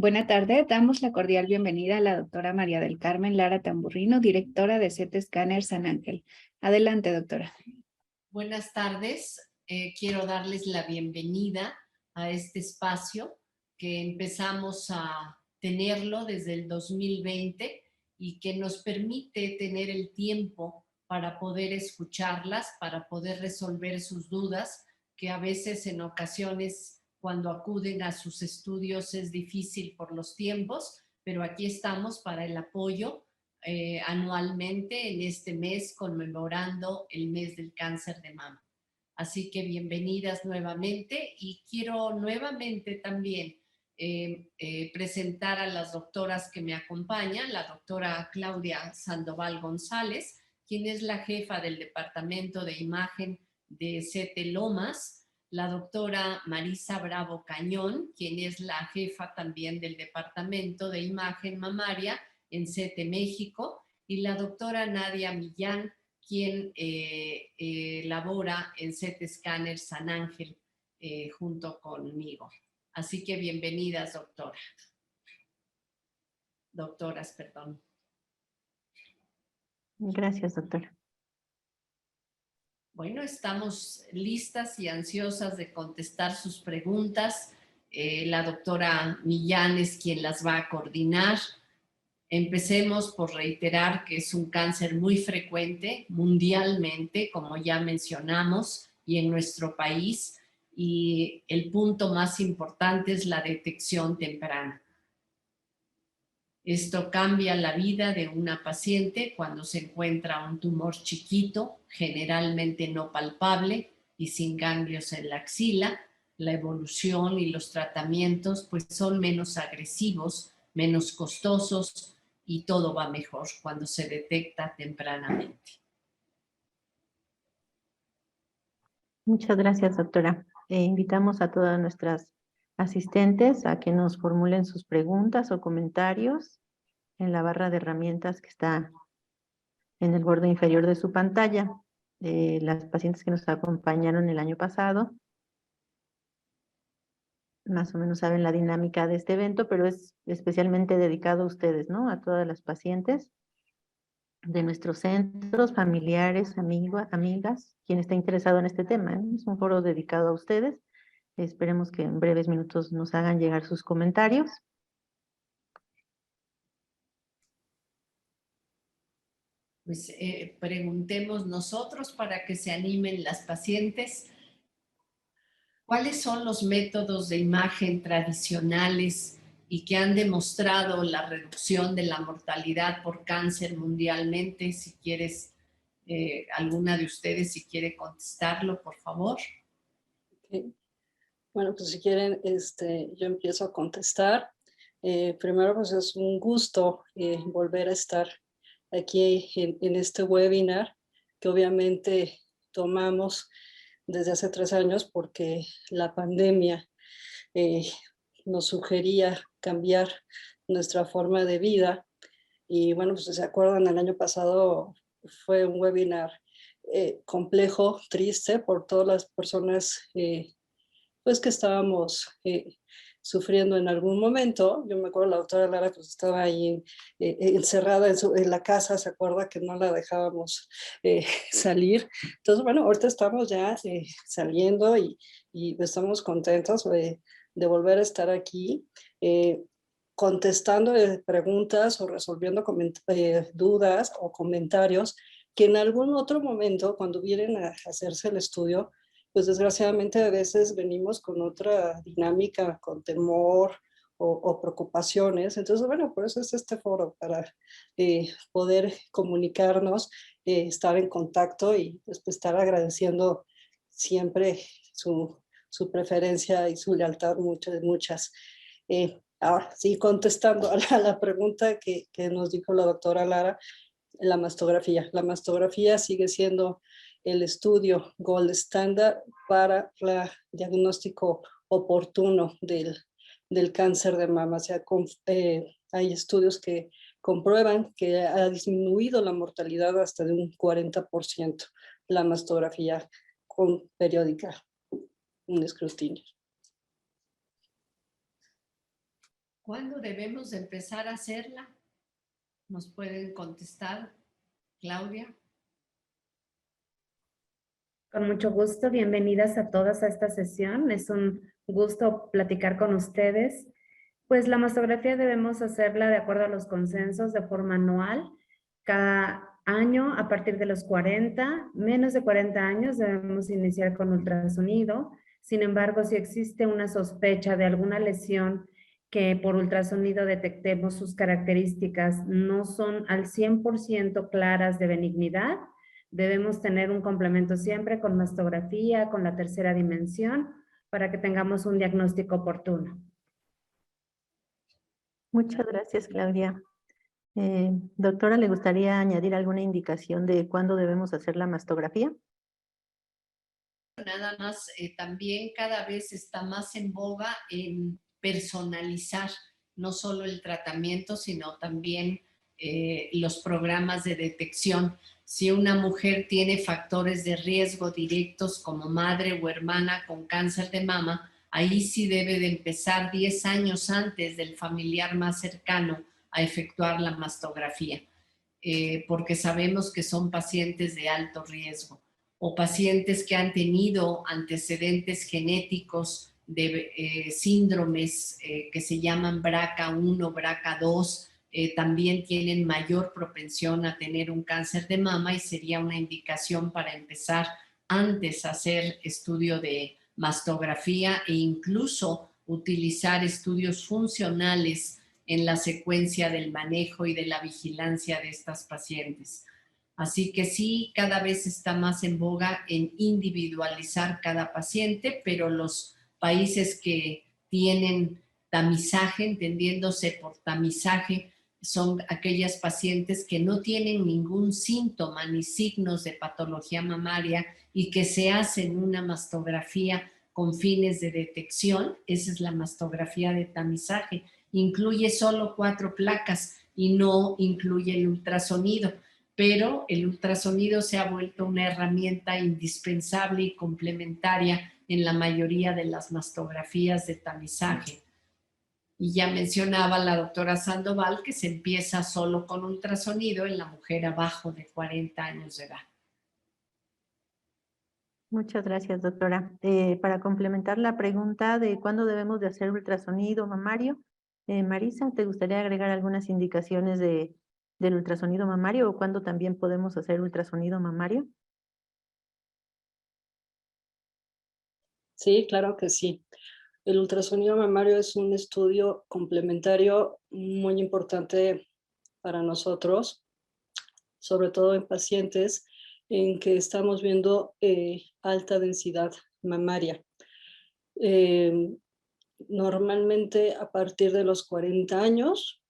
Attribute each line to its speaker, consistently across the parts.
Speaker 1: Buena tarde, damos la cordial bienvenida a la doctora María del Carmen Lara Tamburrino, directora de CT Scanner San Ángel. Adelante, doctora.
Speaker 2: Buenas tardes, quiero darles la bienvenida a este espacio que empezamos a tenerlo desde el 2020 y que nos permite tener el tiempo para poder escucharlas, para poder resolver sus dudas, que a veces en ocasiones cuando acuden a sus estudios es difícil por los tiempos, pero aquí estamos para el apoyo anualmente en este mes conmemorando el mes del cáncer de mama. Así que bienvenidas nuevamente y quiero nuevamente también presentar a las doctoras que me acompañan, la doctora Claudia Sandoval González, quien es la jefa del Departamento de Imagen de CT Lomas, la doctora Marisa Bravo Cañón, quien es la jefa también del Departamento de Imagen Mamaria en CT México, y la doctora Nadia Millán, quien labora en CT Scanner San Ángel junto conmigo. Así que bienvenidas, doctoras, perdón.
Speaker 3: Gracias, doctora.
Speaker 2: Bueno, estamos listas y ansiosas de contestar sus preguntas. La doctora Millán es quien las va a coordinar. Empecemos por reiterar que es un cáncer muy frecuente mundialmente, como ya mencionamos, y en nuestro país, y el punto más importante es la detección temprana. Esto cambia la vida de una paciente cuando se encuentra un tumor chiquito, generalmente no palpable y sin ganglios en la axila. La evolución y los tratamientos pues son menos agresivos, menos costosos y todo va mejor cuando se detecta tempranamente.
Speaker 3: Muchas gracias, doctora. Invitamos a todas nuestras asistentes a que nos formulen sus preguntas o comentarios en la barra de herramientas que está en el borde inferior de su pantalla. Las pacientes que nos acompañaron el año pasado más o menos saben la dinámica de este evento, pero es especialmente dedicado a ustedes, ¿no? A todas las pacientes de nuestros centros, familiares, amigas, quien está interesado en este tema, ¿eh? Es un foro dedicado a ustedes. Esperemos que en breves minutos nos hagan llegar sus comentarios.
Speaker 2: Pues preguntemos nosotros para que se animen las pacientes. ¿Cuáles son los métodos de imagen tradicionales y que han demostrado la reducción de la mortalidad por cáncer mundialmente? Si quieres, alguna de ustedes, si quiere contestarlo, por favor.
Speaker 4: Okay. Bueno, pues si quieren, yo empiezo a contestar. Primero, pues es un gusto volver a estar aquí en este webinar, que obviamente tomamos desde hace 3 años porque la pandemia nos sugería cambiar nuestra forma de vida. Y bueno, pues si se acuerdan, el año pasado fue un webinar complejo, triste por todas las personas pues que estábamos sufriendo en algún momento. Yo me acuerdo la doctora Lara pues estaba ahí encerrada en la casa, se acuerda que no la dejábamos salir. Entonces, bueno, ahorita estamos ya saliendo y estamos contentos de volver a estar aquí contestando preguntas o resolviendo dudas o comentarios que en algún otro momento, cuando vienen a hacerse el estudio, pues desgraciadamente a veces venimos con otra dinámica, con temor o preocupaciones. Entonces, bueno, por eso es este foro, para poder comunicarnos, estar en contacto y pues, estar agradeciendo siempre su preferencia y su lealtad, muchas. Ahora, sí, contestando a la pregunta que nos dijo la doctora Lara, la mastografía. La mastografía sigue siendo el estudio gold standard para el diagnóstico oportuno del cáncer de mama. O sea, hay estudios que comprueban que ha disminuido la mortalidad hasta de un 40% la mastografía con periódica, un escrutinio.
Speaker 2: ¿Cuándo debemos de empezar a hacerla? ¿Nos pueden contestar, Claudia?
Speaker 5: Con mucho gusto, bienvenidas a todas a esta sesión. Es un gusto platicar con ustedes. Pues la mastografía debemos hacerla de acuerdo a los consensos de forma anual. Cada año, a partir de los 40, menos de 40 años, debemos iniciar con ultrasonido. Sin embargo, si existe una sospecha de alguna lesión que por ultrasonido detectemos sus características no son al 100% claras de benignidad, debemos tener un complemento siempre con mastografía, con la tercera dimensión, para que tengamos un diagnóstico oportuno.
Speaker 3: Muchas gracias, Claudia. Doctora, ¿le gustaría añadir alguna indicación de cuándo debemos hacer la mastografía?
Speaker 2: Nada más, también cada vez está más en boga en personalizar no solo el tratamiento, sino también los programas de detección. Si una mujer tiene factores de riesgo directos como madre o hermana con cáncer de mama, ahí sí debe de empezar 10 años antes del familiar más cercano a efectuar la mastografía, porque sabemos que son pacientes de alto riesgo o pacientes que han tenido antecedentes genéticos de síndromes que se llaman BRCA1, BRCA2, también tienen mayor propensión a tener un cáncer de mama y sería una indicación para empezar antes a hacer estudio de mastografía e incluso utilizar estudios funcionales en la secuencia del manejo y de la vigilancia de estas pacientes. Así que sí, cada vez está más en boga en individualizar cada paciente, pero los países que tienen tamizaje, entendiéndose por tamizaje, son aquellas pacientes que no tienen ningún síntoma ni signos de patología mamaria y que se hacen una mastografía con fines de detección. Esa es la mastografía de tamizaje. Incluye solo 4 placas y no incluye el ultrasonido, pero el ultrasonido se ha vuelto una herramienta indispensable y complementaria en la mayoría de las mastografías de tamizaje. Y ya mencionaba la doctora Sandoval que se empieza solo con ultrasonido en la mujer abajo de 40 años de edad.
Speaker 3: Muchas gracias, doctora. Para complementar la pregunta de cuándo debemos de hacer ultrasonido mamario, Marisa, ¿te gustaría agregar algunas indicaciones del ultrasonido mamario o cuándo también podemos hacer ultrasonido mamario?
Speaker 4: Sí, claro que sí. El ultrasonido mamario es un estudio complementario muy importante para nosotros, sobre todo en pacientes en que estamos viendo alta densidad mamaria. Normalmente a partir de los 40 años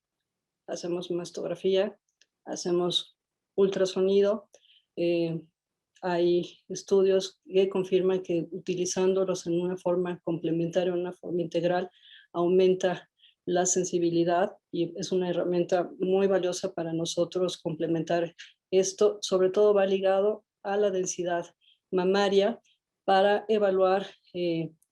Speaker 4: hacemos mastografía, hacemos ultrasonido. Hay estudios que confirman que utilizándolos en una forma complementaria, en una forma integral, aumenta la sensibilidad y es una herramienta muy valiosa para nosotros complementar esto. Sobre todo va ligado a la densidad mamaria para evaluar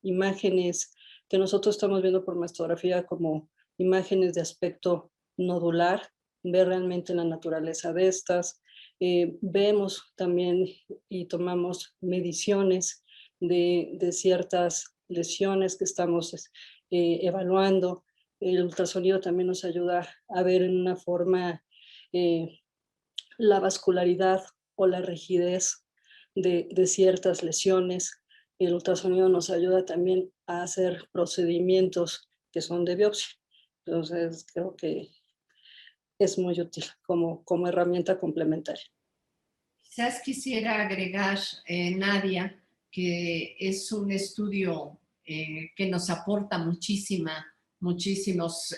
Speaker 4: imágenes que nosotros estamos viendo por mastografía como imágenes de aspecto nodular, ver realmente la naturaleza de estas. Vemos también y tomamos mediciones de ciertas lesiones que estamos evaluando. El ultrasonido también nos ayuda a ver en una forma la vascularidad o la rigidez de ciertas lesiones. El ultrasonido nos ayuda también a hacer procedimientos que son de biopsia. Entonces, creo que es muy útil como herramienta complementaria.
Speaker 2: Quizás quisiera agregar, Nadia, que es un estudio que nos aporta muchísimos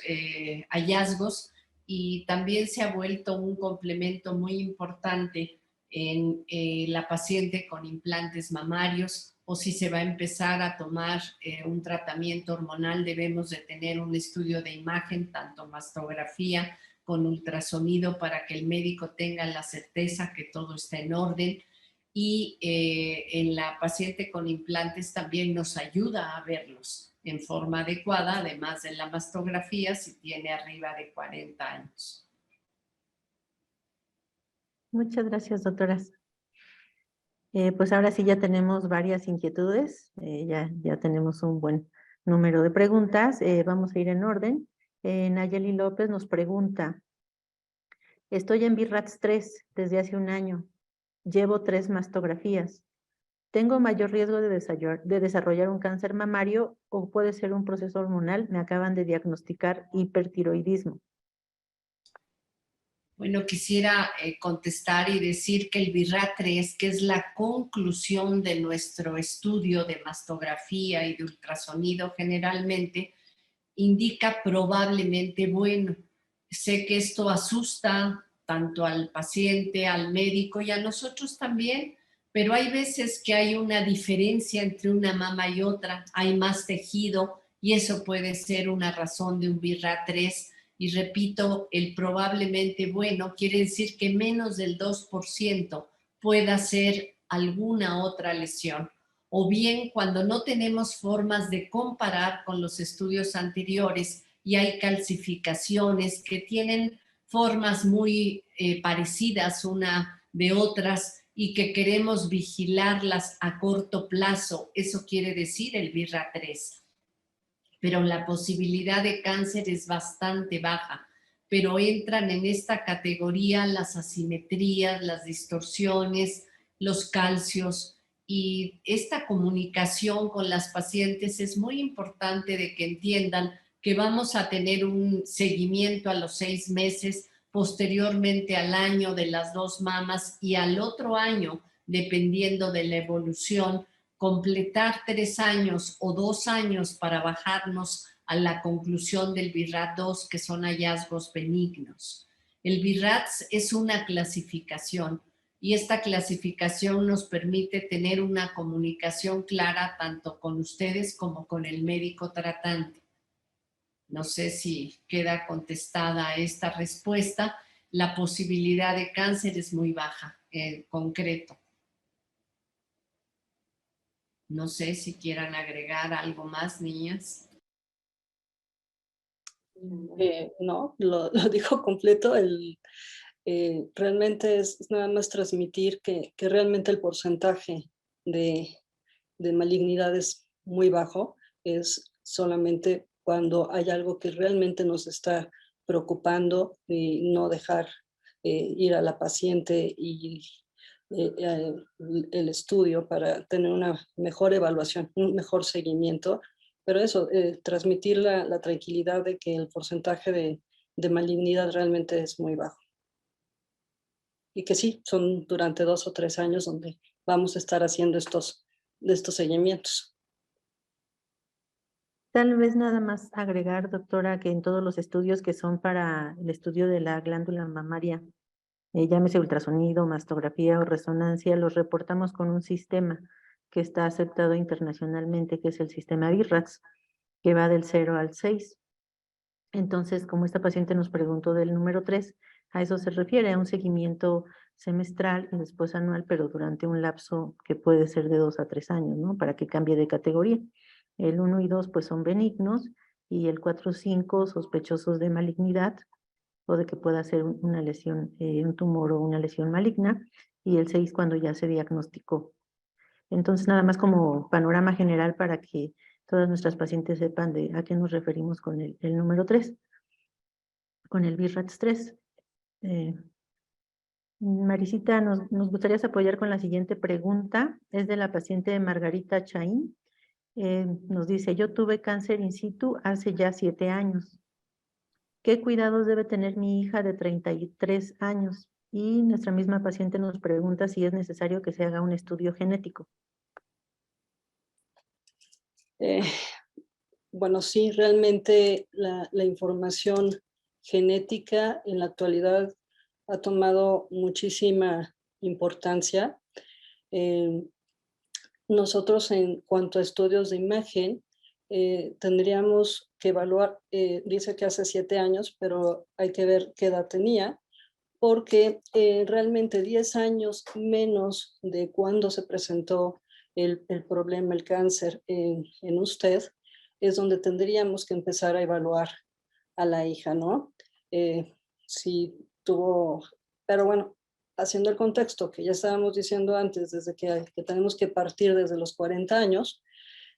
Speaker 2: hallazgos y también se ha vuelto un complemento muy importante en la paciente con implantes mamarios o si se va a empezar a tomar un tratamiento hormonal, debemos de tener un estudio de imagen, tanto mastografía con ultrasonido para que el médico tenga la certeza que todo está en orden y en la paciente con implantes también nos ayuda a verlos en forma adecuada, además de la mastografía, si tiene arriba de 40 años.
Speaker 3: Muchas gracias, doctoras. Pues ahora sí ya tenemos varias inquietudes, ya tenemos un buen número de preguntas. Vamos a ir en orden. Nayeli López nos pregunta, estoy en BIRATS 3 desde hace un año. Llevo 3 mastografías. ¿Tengo mayor riesgo de desarrollar un cáncer mamario o puede ser un proceso hormonal? Me acaban de diagnosticar hipertiroidismo.
Speaker 2: Bueno, quisiera contestar y decir que el BIRAT-3, que es la conclusión de nuestro estudio de mastografía y de ultrasonido generalmente, indica probablemente bueno. Sé que esto asusta tanto al paciente, al médico y a nosotros también, pero hay veces que hay una diferencia entre una mama y otra, hay más tejido y eso puede ser una razón de un BIRAT-3. Y repito, el probablemente bueno quiere decir que menos del 2% pueda ser alguna otra lesión. O bien cuando no tenemos formas de comparar con los estudios anteriores y hay calcificaciones que tienen formas muy parecidas una de otras y que queremos vigilarlas a corto plazo, eso quiere decir el BIRAT-3. Pero la posibilidad de cáncer es bastante baja, pero entran en esta categoría las asimetrías, las distorsiones, los calcios, y esta comunicación con las pacientes es muy importante de que entiendan que vamos a tener un seguimiento a los 6 meses, posteriormente al año de las 2 mamas y al otro año, dependiendo de la evolución, completar 3 años o 2 años para bajarnos a la conclusión del BIRAT-2, que son hallazgos benignos. El BIRAT es una clasificación y esta clasificación nos permite tener una comunicación clara tanto con ustedes como con el médico tratante. No sé si queda contestada esta respuesta. La posibilidad de cáncer es muy baja, en concreto. No sé si quieran agregar algo más, niñas.
Speaker 4: No, lo dijo completo. Realmente es nada más transmitir que realmente el porcentaje de malignidad es muy bajo. Es solamente cuando hay algo que realmente nos está preocupando y no dejar ir a la paciente y el estudio para tener una mejor evaluación, un mejor seguimiento. Pero eso, transmitir la tranquilidad de que el porcentaje de malignidad realmente es muy bajo. Y que sí, son durante 2 o 3 años donde vamos a estar haciendo estos seguimientos.
Speaker 3: Tal vez nada más agregar, doctora, que en todos los estudios que son para el estudio de la glándula mamaria, llámese ultrasonido, mastografía o resonancia, los reportamos con un sistema que está aceptado internacionalmente, que es el sistema BIRATS, que va del 0 al 6. Entonces, como esta paciente nos preguntó del número 3, a eso se refiere, a un seguimiento semestral y después anual, pero durante un lapso que puede ser de 2 a 3 años, ¿no? Para que cambie de categoría. El 1 y 2 pues son benignos y el 4 y 5 sospechosos de malignidad o de que pueda ser una lesión, un tumor o una lesión maligna, y el 6 cuando ya se diagnosticó. Entonces, nada más como panorama general para que todas nuestras pacientes sepan de a qué nos referimos con el número 3, con el BIRATS 3. Marisita, nos gustaría apoyar con la siguiente pregunta. Es de la paciente Margarita Chaín. Nos dice, yo tuve cáncer in situ hace ya 7 años. ¿Qué cuidados debe tener mi hija de 33 años? Y nuestra misma paciente nos pregunta si es necesario que se haga un estudio genético.
Speaker 4: Bueno, sí, realmente la información genética en la actualidad ha tomado muchísima importancia. Nosotros en cuanto a estudios de imagen, tendríamos que evaluar, dice que hace 7 años, pero hay que ver qué edad tenía, porque realmente 10 años menos de cuando se presentó el problema, el cáncer en usted, es donde tendríamos que empezar a evaluar a la hija, ¿no? Si tuvo, pero bueno, haciendo el contexto que ya estábamos diciendo antes, desde que tenemos que partir desde los 40 años,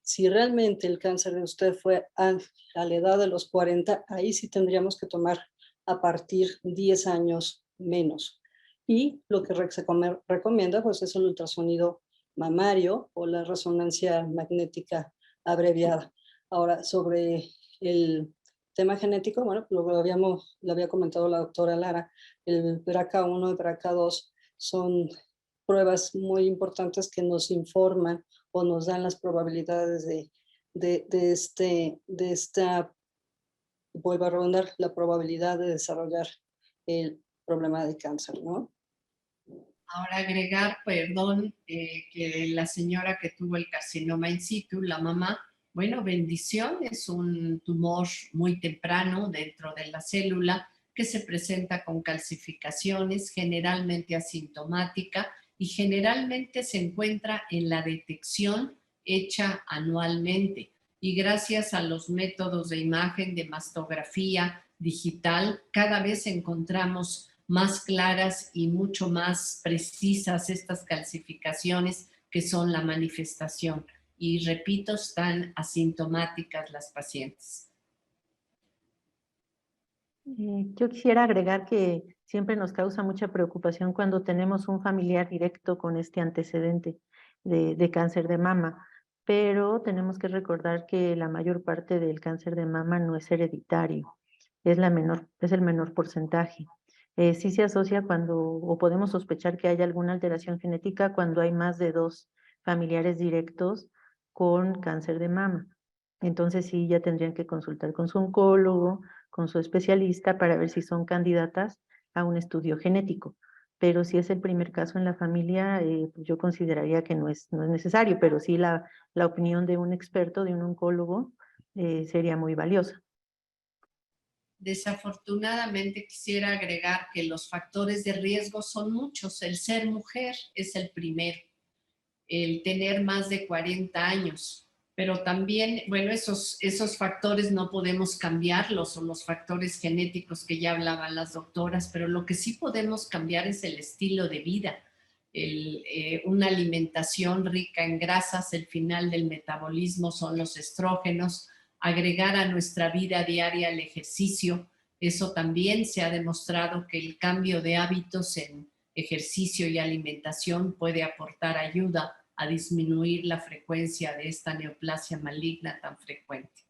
Speaker 4: si realmente el cáncer de usted fue a la edad de los 40, ahí sí tendríamos que tomar a partir 10 años menos. Y lo que se recomienda pues es el ultrasonido mamario o la resonancia magnética abreviada. Ahora, sobre el tema genético, bueno, lo había comentado la doctora Lara, el BRCA1 y BRCA2 son pruebas muy importantes que nos informan o nos dan las probabilidades de esta, vuelvo a redundar, la probabilidad de desarrollar el problema de cáncer, ¿no?
Speaker 2: Ahora agregar, perdón, que la señora que tuvo el carcinoma in situ, la mamá, bueno, bendición, es un tumor muy temprano dentro de la célula que se presenta con calcificaciones, generalmente asintomática y generalmente se encuentra en la detección hecha anualmente. Y gracias a los métodos de imagen de mastografía digital, cada vez encontramos más claras y mucho más precisas estas calcificaciones que son la manifestación. Y repito, están asintomáticas las pacientes.
Speaker 3: Yo quisiera agregar que siempre nos causa mucha preocupación cuando tenemos un familiar directo con este antecedente de cáncer de mama, pero tenemos que recordar que la mayor parte del cáncer de mama no es hereditario, es el menor porcentaje. Sí se asocia o podemos sospechar que hay alguna alteración genética cuando hay más de 2 familiares directos con cáncer de mama. Entonces sí, ya tendrían que consultar con su oncólogo, con su especialista para ver si son candidatas a un estudio genético. Pero si es el primer caso en la familia, pues yo consideraría que no es necesario, pero sí la opinión de un experto, de un oncólogo, sería muy valiosa.
Speaker 2: Desafortunadamente quisiera agregar que los factores de riesgo son muchos. El ser mujer es el primero, el tener más de 40 años, pero también, bueno, esos factores no podemos cambiarlos, son los factores genéticos que ya hablaban las doctoras, pero lo que sí podemos cambiar es el estilo de vida. Una alimentación rica en grasas, el final del metabolismo son los estrógenos, agregar a nuestra vida diaria el ejercicio. Eso también se ha demostrado que el cambio de hábitos en ejercicio y alimentación puede aportar ayuda a disminuir la frecuencia de esta neoplasia maligna tan frecuente.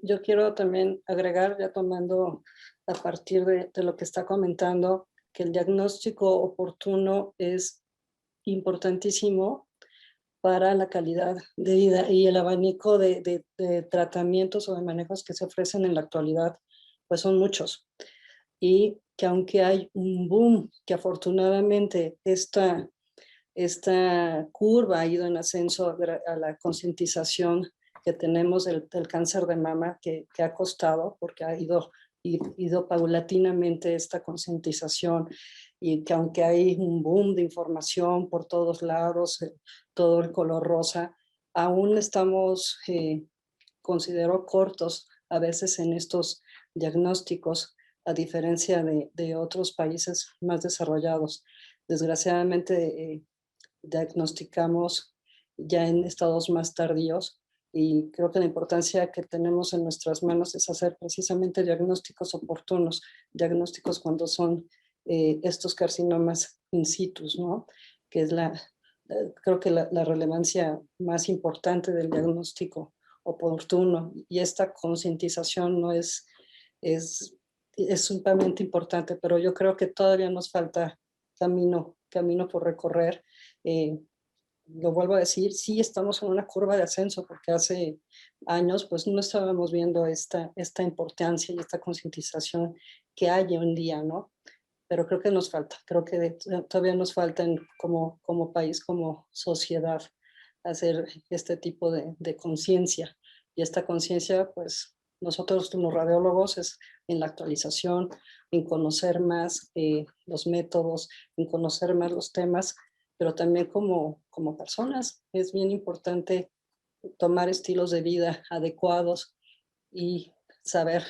Speaker 4: Yo quiero también agregar, ya tomando a partir de lo que está comentando, que el diagnóstico oportuno es importantísimo para la calidad de vida y el abanico de tratamientos o de manejos que se ofrecen en la actualidad, pues son muchos. Y que aunque hay un boom, que afortunadamente esta curva ha ido en ascenso a la concientización que tenemos del cáncer de mama, que ha costado, porque ha ido paulatinamente esta concientización, y que aunque hay un boom de información por todos lados, todo el color rosa, aún estamos, considero, cortos a veces en estos diagnósticos, a diferencia de otros países más desarrollados. Desgraciadamente, diagnosticamos ya en estados más tardíos, y creo que la importancia que tenemos en nuestras manos es hacer precisamente diagnósticos oportunos, diagnósticos cuando son estos carcinomas in situ, ¿no? Que es creo que la relevancia más importante del diagnóstico oportuno, y esta concientización no es sumamente importante, pero yo creo que todavía nos falta camino por recorrer. Lo vuelvo a decir, sí estamos en una curva de ascenso, porque hace años pues no estábamos viendo esta importancia y esta concientización que hay hoy en día, ¿no? Pero creo que nos falta, creo que todavía nos falta como país, como sociedad, hacer este tipo de conciencia. Y esta conciencia, pues nosotros como radiólogos, es en la actualización, en conocer más los métodos, en conocer más los temas, pero también como personas es bien importante tomar estilos de vida adecuados y saber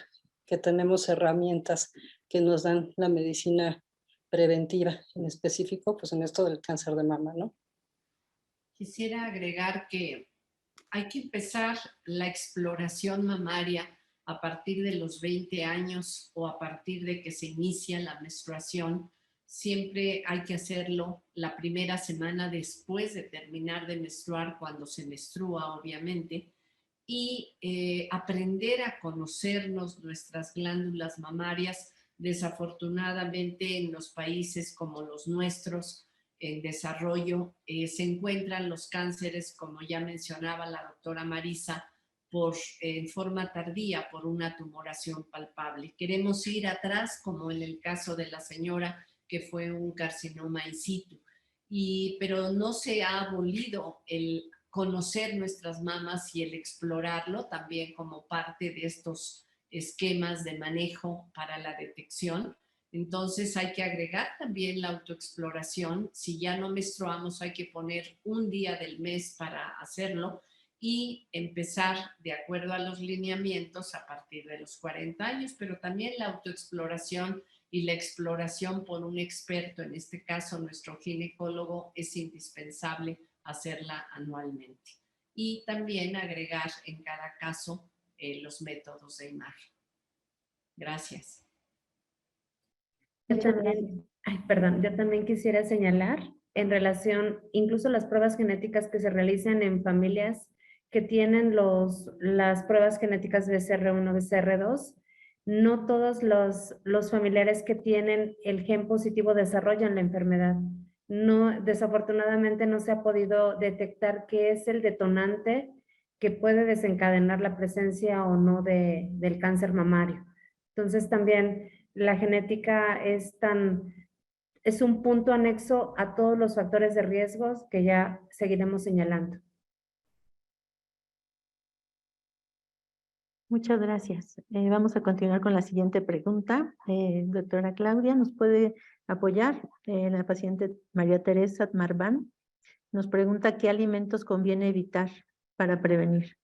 Speaker 4: que tenemos herramientas que nos dan la medicina preventiva, en específico, pues en esto del cáncer de mama, ¿no?
Speaker 2: Quisiera agregar que hay que empezar la exploración mamaria a partir de los 20 años o a partir de que se inicia la menstruación. Siempre hay que hacerlo la primera semana después de terminar de menstruar, cuando se menstrua, obviamente, y aprender a conocernos nuestras glándulas mamarias. Desafortunadamente, en los países como los nuestros, en desarrollo, se encuentran los cánceres, como ya mencionaba la doctora Marisa, en forma tardía, por una tumoración palpable. Queremos ir atrás, como en el caso de la señora que fue un carcinoma in situ, pero no se ha abolido el conocer nuestras mamas y el explorarlo también como parte de estos esquemas de manejo para la detección. Entonces hay que agregar también la autoexploración. Si ya no menstruamos, hay que poner un día del mes para hacerlo y empezar de acuerdo a los lineamientos a partir de los 40 años, pero también la autoexploración y la exploración por un experto, en este caso nuestro ginecólogo, es indispensable hacerla anualmente. Y también agregar en cada caso los métodos de imagen. Gracias.
Speaker 5: Yo también, yo también quisiera señalar en relación, incluso las pruebas genéticas que se realizan en familias que tienen las pruebas genéticas BCR1, BCR2, no todos los familiares que tienen el gen positivo desarrollan la enfermedad. No, desafortunadamente no se ha podido detectar qué es el detonante que puede desencadenar la presencia o no del cáncer mamario. Entonces también la genética es un punto anexo a todos los factores de riesgos que ya seguiremos señalando.
Speaker 3: Muchas gracias. Vamos a continuar con la siguiente pregunta. Doctora Claudia, ¿nos puede apoyar? La paciente María Teresa Marván nos pregunta qué alimentos conviene evitar para prevenir.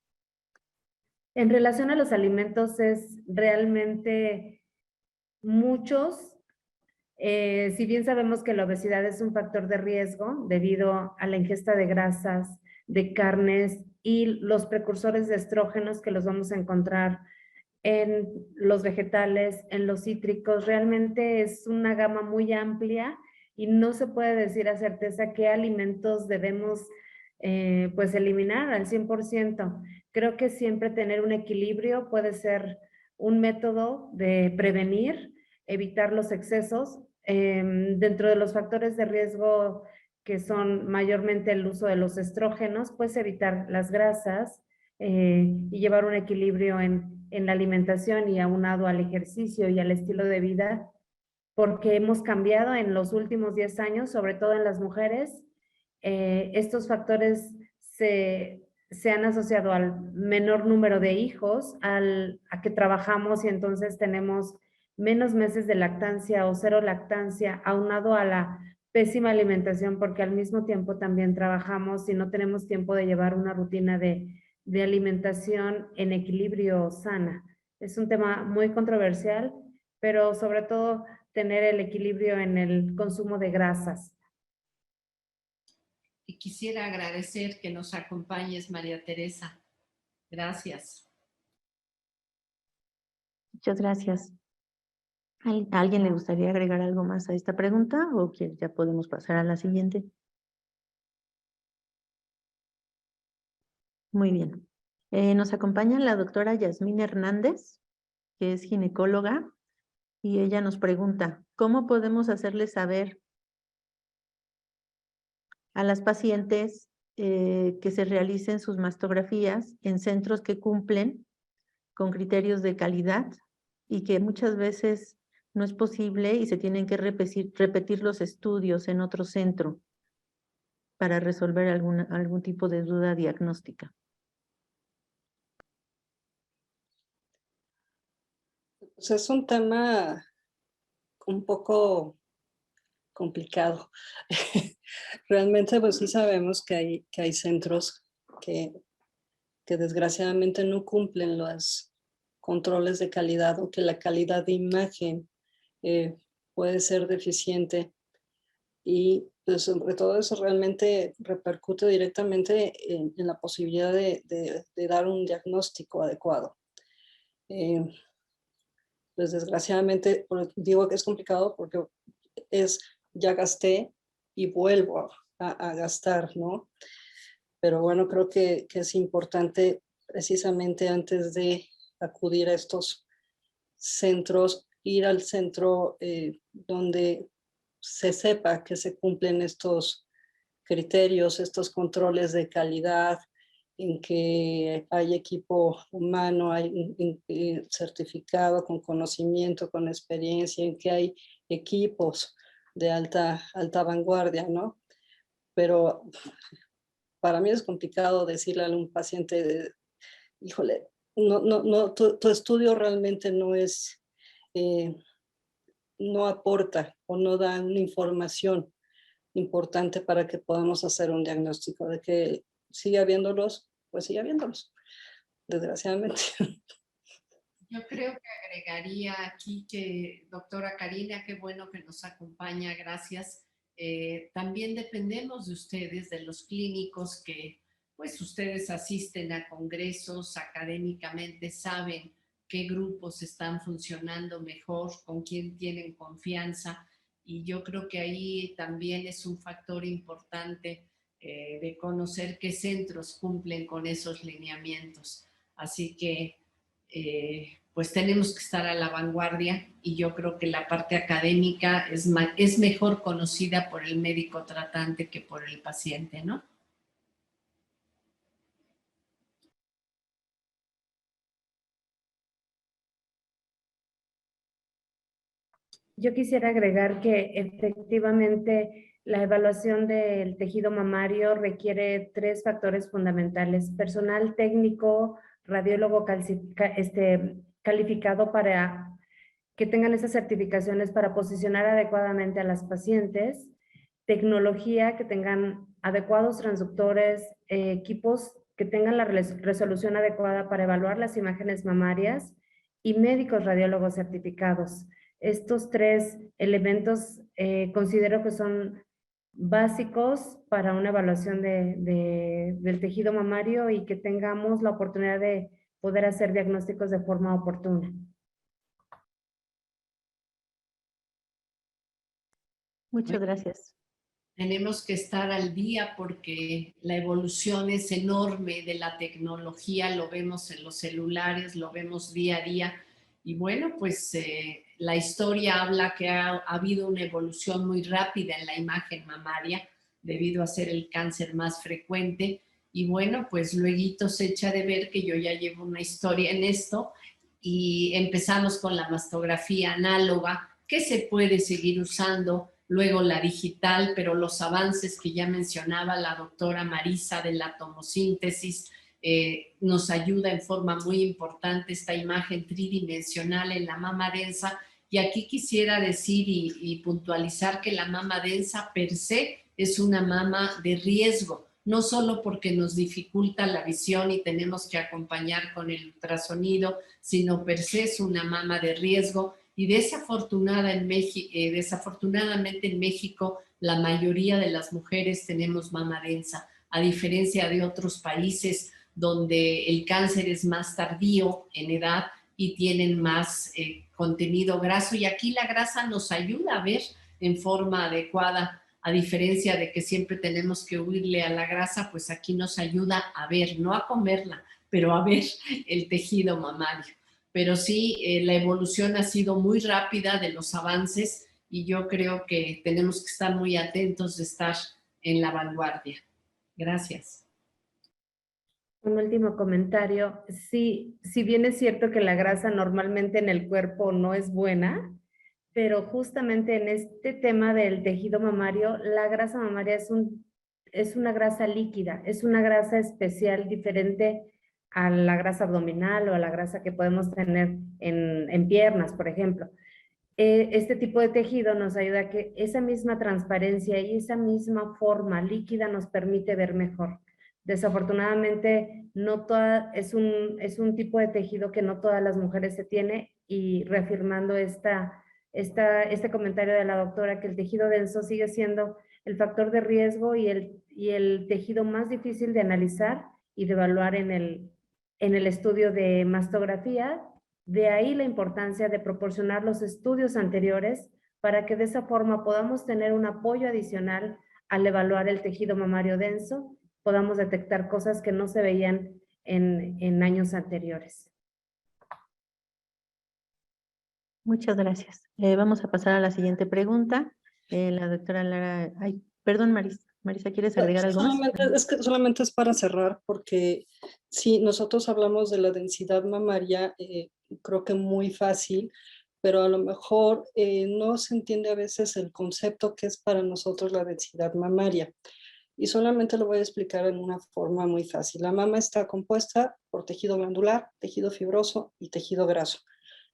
Speaker 5: En relación a los alimentos, es realmente muchos. Si bien sabemos que la obesidad es un factor de riesgo debido a la ingesta de grasas, de carnes y los precursores de estrógenos que los vamos a encontrar en los vegetales, en los cítricos, realmente es una gama muy amplia y no se puede decir a certeza qué alimentos debemos pues eliminar al 100%. Creo que siempre tener un equilibrio puede ser un método de prevenir, evitar los excesos. Dentro de los factores de riesgo que son mayormente el uso de los estrógenos, pues evitar las grasas y llevar un equilibrio en la alimentación y aunado al ejercicio y al estilo de vida, porque hemos cambiado en los últimos 10 años, sobre todo en las mujeres. Estos factores se han asociado al menor número de hijos, a que trabajamos y entonces tenemos menos meses de lactancia o cero lactancia, aunado a la pésima alimentación, porque al mismo tiempo también trabajamos y no tenemos tiempo de llevar una rutina de alimentación en equilibrio sana. Es un tema muy controversial, pero sobre todo tener el equilibrio en el consumo de grasas.
Speaker 2: Y quisiera agradecer que nos acompañes, María Teresa. Gracias.
Speaker 3: Muchas gracias. ¿A alguien le gustaría agregar algo más a esta pregunta o que ya podemos pasar a la siguiente? Muy bien. Nos acompaña la doctora Yasmín Hernández, que es ginecóloga, y ella nos pregunta, ¿cómo podemos hacerle saber a las pacientes que se realicen sus mastografías en centros que cumplen con criterios de calidad y que muchas veces no es posible y se tienen que repetir los estudios en otro centro para resolver algún tipo de duda diagnóstica?
Speaker 4: Pues es un tema un poco complicado. Realmente, pues sí sabemos que hay centros que que desgraciadamente no cumplen los controles de calidad o que la calidad de imagen puede ser deficiente. Y pues, sobre todo eso realmente repercute directamente en la posibilidad de dar un diagnóstico adecuado. Pues desgraciadamente digo que es complicado porque ya gasté y vuelvo a gastar, ¿no? Pero bueno, creo que es importante precisamente antes de acudir a estos centros, ir al centro donde se sepa que se cumplen estos criterios, estos controles de calidad, en que hay equipo humano, hay certificado con conocimiento, con experiencia, en que hay equipos de alta vanguardia, ¿no? Pero para mí es complicado decirle a un paciente, híjole, tu estudio realmente no es, no aporta o no da una información importante para que podamos hacer un diagnóstico. De que sigue habiéndolos, pues sigue habiéndolos, desgraciadamente.
Speaker 2: Yo creo que agregaría aquí que, doctora Karina, qué bueno que nos acompaña, gracias. También dependemos de ustedes, de los clínicos que pues ustedes asisten a congresos, académicamente saben qué grupos están funcionando mejor, con quién tienen confianza, y yo creo que ahí también es un factor importante de conocer qué centros cumplen con esos lineamientos. Así que pues tenemos que estar a la vanguardia, y yo creo que la parte académica es mejor conocida por el médico tratante que por el paciente, ¿no?
Speaker 5: Yo quisiera agregar que efectivamente la evaluación del tejido mamario requiere 3 factores fundamentales: personal técnico, radiólogo calificado para que tengan esas certificaciones para posicionar adecuadamente a las pacientes, tecnología, que tengan adecuados transductores, equipos que tengan la resolución adecuada para evaluar las imágenes mamarias, y médicos radiólogos certificados. Estos 3 elementos considero que son básicos para una evaluación del tejido mamario, y que tengamos la oportunidad de poder hacer diagnósticos de forma oportuna.
Speaker 3: Muchas gracias.
Speaker 2: Tenemos que estar al día porque la evolución es enorme de la tecnología, lo vemos en los celulares, lo vemos día a día. Y bueno, pues la historia habla que ha habido una evolución muy rápida en la imagen mamaria debido a ser el cáncer más frecuente. Y bueno, pues luego se echa de ver que yo ya llevo una historia en esto, y empezamos con la mastografía análoga, que se puede seguir usando, luego la digital, pero los avances que ya mencionaba la doctora Marisa de la tomosíntesis nos ayuda en forma muy importante esta imagen tridimensional en la mama densa. Y aquí quisiera decir y puntualizar que la mama densa per se es una mama de riesgo, no solo porque nos dificulta la visión y tenemos que acompañar con el ultrasonido, sino per se es una mama de riesgo. Y desafortunadamente en México la mayoría de las mujeres tenemos mama densa, a diferencia de otros países donde el cáncer es más tardío en edad y tienen más contenido graso. Y aquí la grasa nos ayuda a ver en forma adecuada, a diferencia de que siempre tenemos que huirle a la grasa, pues aquí nos ayuda a ver, no a comerla, pero a ver el tejido mamario. Pero sí, la evolución ha sido muy rápida de los avances, y yo creo que tenemos que estar muy atentos de estar en la vanguardia. Gracias.
Speaker 5: Un último comentario. Sí, si bien es cierto que la grasa normalmente en el cuerpo no es buena, pero justamente en este tema del tejido mamario, la grasa mamaria es una grasa líquida, es una grasa especial, diferente a la grasa abdominal o a la grasa que podemos tener en piernas, por ejemplo. Este tipo de tejido nos ayuda a que esa misma transparencia y esa misma forma líquida nos permite ver mejor. Desafortunadamente, no toda, es un tipo de tejido que no todas las mujeres se tiene, y reafirmando este comentario de la doctora, que el tejido denso sigue siendo el factor de riesgo y el tejido más difícil de analizar y de evaluar en el estudio de mastografía. De ahí la importancia de proporcionar los estudios anteriores para que de esa forma podamos tener un apoyo adicional al evaluar el tejido mamario denso, podamos detectar cosas que no se veían en años anteriores.
Speaker 3: Muchas gracias. Vamos a pasar a la siguiente pregunta. La doctora Lara, ay, perdón, Marisa, ¿quieres agregar algo más?
Speaker 4: Solamente es para cerrar, porque si nosotros hablamos de la densidad mamaria, creo que muy fácil, pero a lo mejor no se entiende a veces el concepto que es para nosotros la densidad mamaria. Y solamente lo voy a explicar en una forma muy fácil. La mama está compuesta por tejido glandular, tejido fibroso y tejido graso.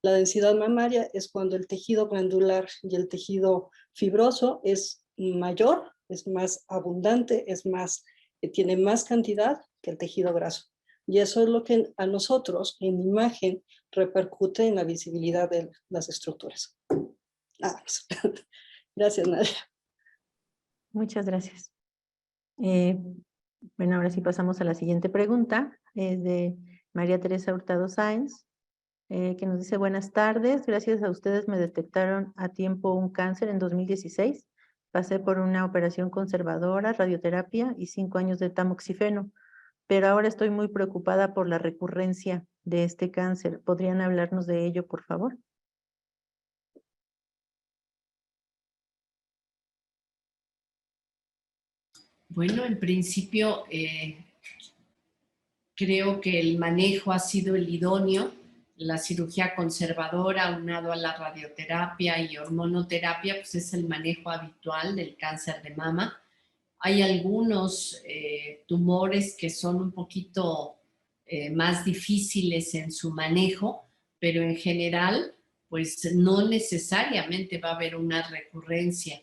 Speaker 4: La densidad mamaria es cuando el tejido glandular y el tejido fibroso es mayor, es más abundante, tiene más cantidad que el tejido graso. Y eso es lo que a nosotros en imagen repercute en la visibilidad de las estructuras. Gracias, Nadia.
Speaker 3: Muchas gracias. Bueno, ahora sí pasamos a la siguiente pregunta. Es de María Teresa Hurtado Sáenz, que nos dice: buenas tardes, gracias a ustedes me detectaron a tiempo un cáncer en 2016. Pasé por una operación conservadora, radioterapia y 5 años de tamoxifeno, pero ahora estoy muy preocupada por la recurrencia de este cáncer. ¿Podrían hablarnos de ello, por favor?
Speaker 2: Bueno, en principio creo que el manejo ha sido el idóneo. La cirugía conservadora aunado a la radioterapia y hormonoterapia, pues es el manejo habitual del cáncer de mama. Hay algunos tumores que son un poquito más difíciles en su manejo, pero en general, pues no necesariamente va a haber una recurrencia.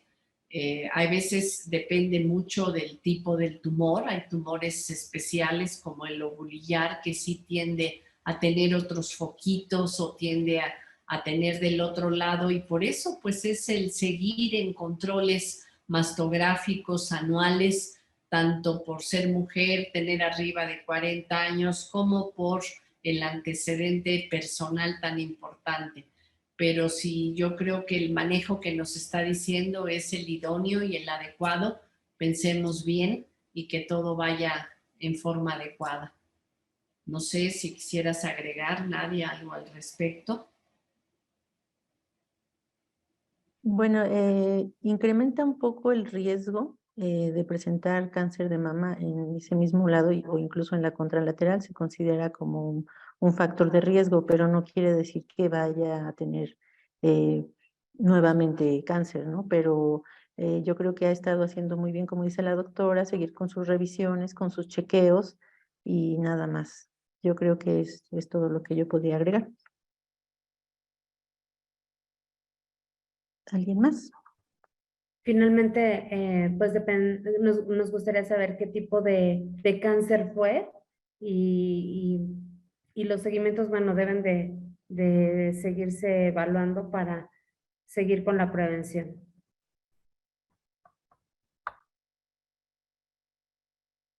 Speaker 2: Hay veces depende mucho del tipo del tumor. Hay tumores especiales como el lobulillar que sí tiende a tener otros foquitos o tiende a tener del otro lado, y por eso pues es el seguir en controles mastográficos anuales, tanto por ser mujer, tener arriba de 40 años, como por el antecedente personal tan importante. Pero si yo creo que el manejo que nos está diciendo es el idóneo y el adecuado, pensemos bien y que todo vaya en forma adecuada. No sé si quisieras agregar, Nadia, algo al respecto.
Speaker 3: Bueno, incrementa un poco el riesgo de presentar cáncer de mama en ese mismo lado o incluso en la contralateral. Se considera como un factor de riesgo, pero no quiere decir que vaya a tener nuevamente cáncer, ¿no? Pero yo creo que ha estado haciendo muy bien, como dice la doctora, seguir con sus revisiones, con sus chequeos y nada más. Yo creo que es todo lo que yo podría agregar. ¿Alguien más?
Speaker 5: Finalmente, pues nos gustaría saber qué tipo de cáncer fue, y los seguimientos, bueno, deben de seguirse evaluando para seguir con la prevención.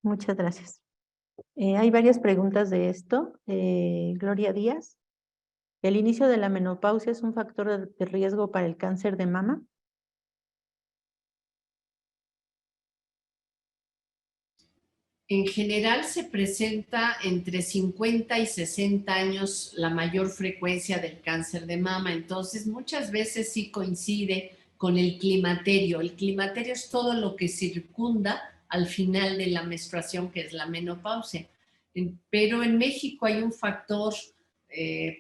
Speaker 3: Muchas gracias. Hay varias preguntas de esto. Gloria Díaz, ¿el inicio de la menopausia es un factor de riesgo para el cáncer de mama?
Speaker 2: En general se presenta entre 50 y 60 años la mayor frecuencia del cáncer de mama, entonces muchas veces sí coincide con el climaterio. El climaterio es todo lo que circunda al final de la menstruación, que es la menopausia. Pero en México hay un factor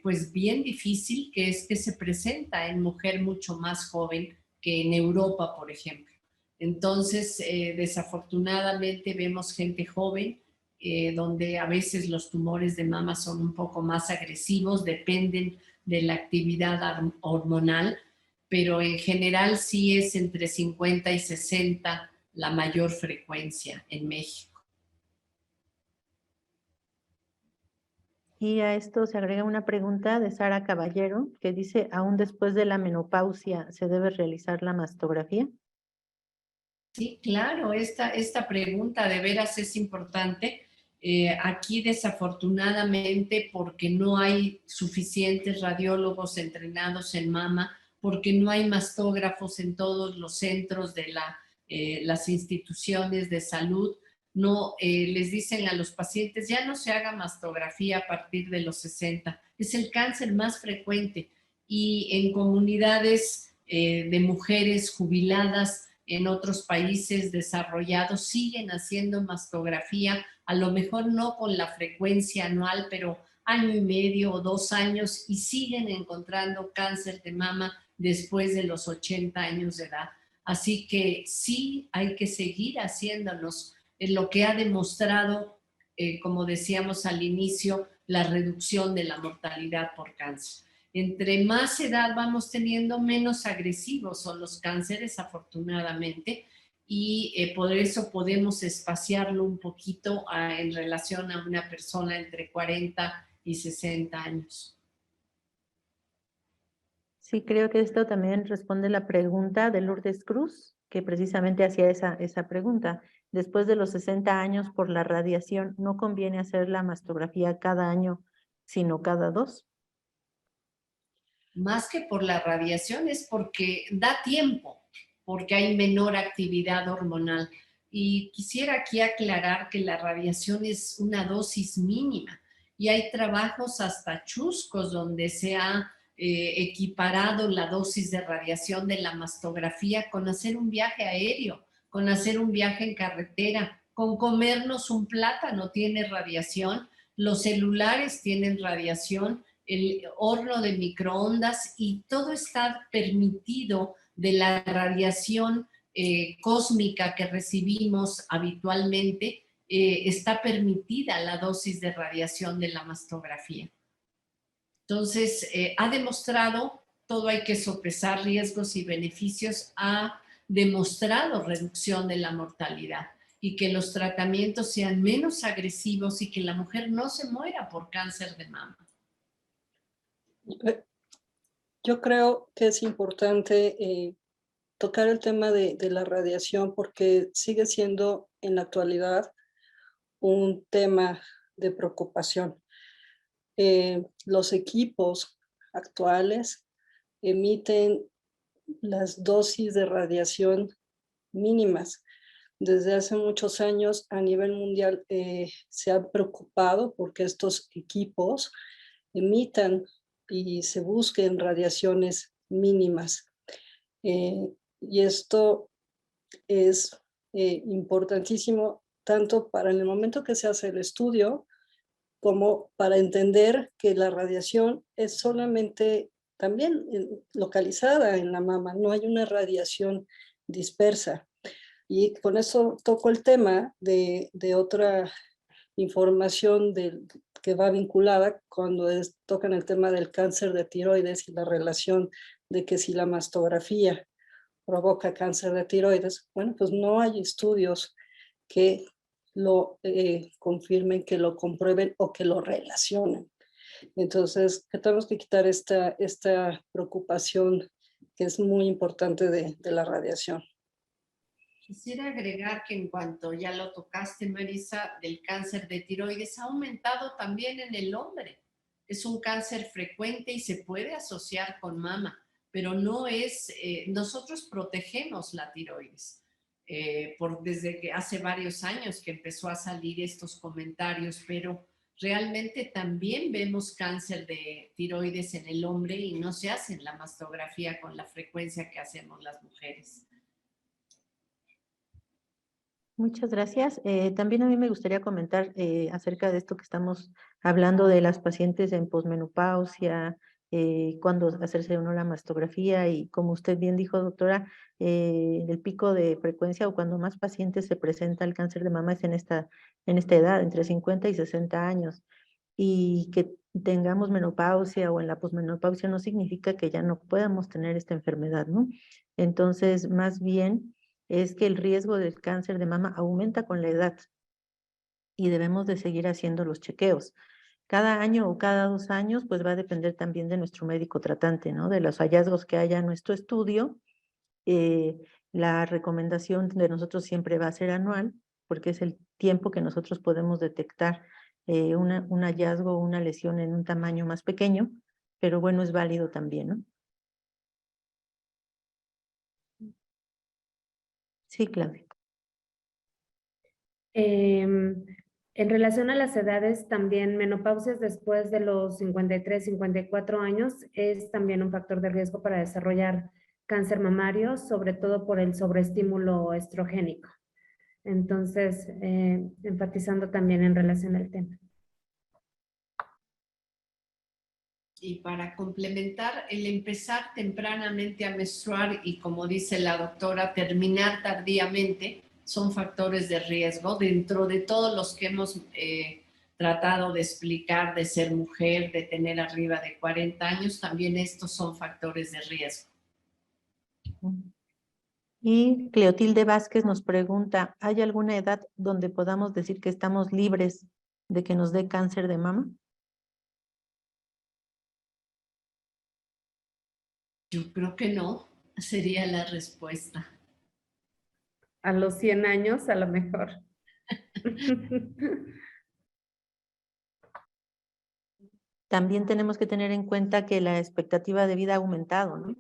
Speaker 2: pues bien difícil, que es que se presenta en mujer mucho más joven que en Europa, por ejemplo. Entonces, desafortunadamente vemos gente joven donde a veces los tumores de mama son un poco más agresivos, dependen de la actividad hormonal, pero en general sí es entre 50 y 60 la mayor frecuencia en México.
Speaker 3: Y a esto se agrega una pregunta de Sara Caballero que dice, ¿aún después de la menopausia se debe realizar la mastografía?
Speaker 2: Sí, claro, esta pregunta de veras es importante. Aquí desafortunadamente porque no hay suficientes radiólogos entrenados en mama, porque no hay mastógrafos en todos los centros de las instituciones de salud, no les dicen a los pacientes ya no se haga mastografía a partir de los 60. Es el cáncer más frecuente y en comunidades de mujeres jubiladas en otros países desarrollados siguen haciendo mastografía, a lo mejor no con la frecuencia anual, pero año y medio o 2 años y siguen encontrando cáncer de mama después de los 80 años de edad. Así que sí hay que seguir haciéndolos, en lo que ha demostrado, como decíamos al inicio, la reducción de la mortalidad por cáncer. Entre más edad vamos teniendo, menos agresivos son los cánceres, afortunadamente, y por eso podemos espaciarlo un poquito en relación a una persona entre 40 y 60 años.
Speaker 3: Sí, creo que esto también responde la pregunta de Lourdes Cruz, que precisamente hacía esa pregunta. Después de los 60 años por la radiación, ¿no conviene hacer la mastografía cada año, sino cada 2?
Speaker 2: Más que por la radiación es porque da tiempo, porque hay menor actividad hormonal. Y quisiera aquí aclarar que la radiación es una dosis mínima y hay trabajos hasta chuscos donde se ha equiparado la dosis de radiación de la mastografía con hacer un viaje aéreo, con hacer un viaje en carretera, con comernos un plátano tiene radiación, los celulares tienen radiación, el horno de microondas y todo está permitido de la radiación cósmica que recibimos habitualmente, está permitida la dosis de radiación de la mastografía. Entonces, ha demostrado, todo hay que sopesar riesgos y beneficios, ha demostrado reducción de la mortalidad y que los tratamientos sean menos agresivos y que la mujer no se muera por cáncer de mama.
Speaker 4: Yo creo que es importante tocar el tema de la radiación porque sigue siendo en la actualidad un tema de preocupación. Los equipos actuales emiten las dosis de radiación mínimas. Desde hace muchos años a nivel mundial se ha preocupado porque estos equipos emitan y se busquen radiaciones mínimas. Y esto es importantísimo tanto para el momento que se hace el estudio como para entender que la radiación es solamente también localizada en la mama, no hay una radiación dispersa. Y con eso toco el tema de otra información que va vinculada cuando tocan el tema del cáncer de tiroides y la relación de que si la mastografía provoca cáncer de tiroides. Bueno, pues no hay estudios que lo confirmen, que lo comprueben o que lo relacionen. Entonces, tenemos que quitar esta preocupación que es muy importante de la radiación.
Speaker 2: Quisiera agregar que en cuanto ya lo tocaste, Marisa, del cáncer de tiroides, ha aumentado también en el hombre. Es un cáncer frecuente y se puede asociar con mama, pero no es, nosotros protegemos la tiroides. Desde que hace varios años que empezó a salir estos comentarios, pero realmente también vemos cáncer de tiroides en el hombre y no se hace la mastografía con la frecuencia que hacemos las mujeres.
Speaker 3: Muchas gracias. También a mí me gustaría comentar acerca de esto que estamos hablando de las pacientes en posmenopausia, cuándo hacerse o no la mastografía y como usted bien dijo, doctora, el pico de frecuencia o cuando más pacientes se presenta el cáncer de mama es en esta edad, entre 50 y 60 años. Y que tengamos menopausia o en la posmenopausia no significa que ya no podamos tener esta enfermedad, ¿no? Entonces, más bien es que el riesgo del cáncer de mama aumenta con la edad y debemos de seguir haciendo los chequeos. Cada año o cada 2 años, pues va a depender también de nuestro médico tratante, ¿no? De los hallazgos que haya en nuestro estudio. La recomendación de nosotros siempre va a ser anual, porque es el tiempo que nosotros podemos detectar un hallazgo o una lesión en un tamaño más pequeño, pero bueno, es válido también, ¿no? Sí, Claudia.
Speaker 5: En relación a las edades, también menopausias después de los 53, 54 años es también un factor de riesgo para desarrollar cáncer mamario, sobre todo por el sobreestímulo estrogénico. Entonces, enfatizando también en relación al tema.
Speaker 2: Y para complementar, el empezar tempranamente a menstruar y, como dice la doctora, terminar tardíamente son factores de riesgo dentro de todos los que hemos tratado de explicar, de ser mujer, de tener arriba de 40 años, también estos son factores de riesgo.
Speaker 3: Y Cleotilde Vázquez nos pregunta, ¿hay alguna edad donde podamos decir que estamos libres de que nos dé cáncer de mama?
Speaker 2: Yo creo que no, sería la respuesta.
Speaker 5: A los 100 años, a lo mejor.
Speaker 3: También tenemos que tener en cuenta que la expectativa de vida ha aumentado, ¿no?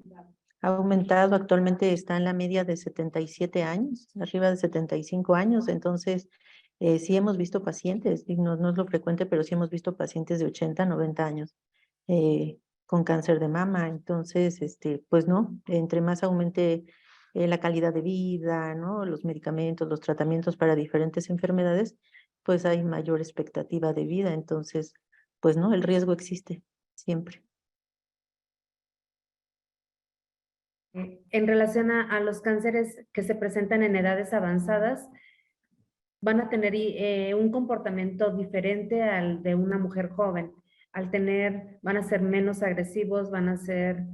Speaker 3: Ha aumentado, actualmente está en la media de 77 años, arriba de 75 años, entonces sí hemos visto pacientes, y no es lo frecuente, pero sí hemos visto pacientes de 80, 90 años con cáncer de mama, entonces, pues no, entre más aumente la calidad de vida, ¿no? Los medicamentos, los tratamientos para diferentes enfermedades, pues hay mayor expectativa de vida, entonces, pues no, el riesgo existe siempre.
Speaker 5: En relación a los cánceres que se presentan en edades avanzadas, van a tener un comportamiento diferente al de una mujer joven. Van a ser menos agresivos, van a ser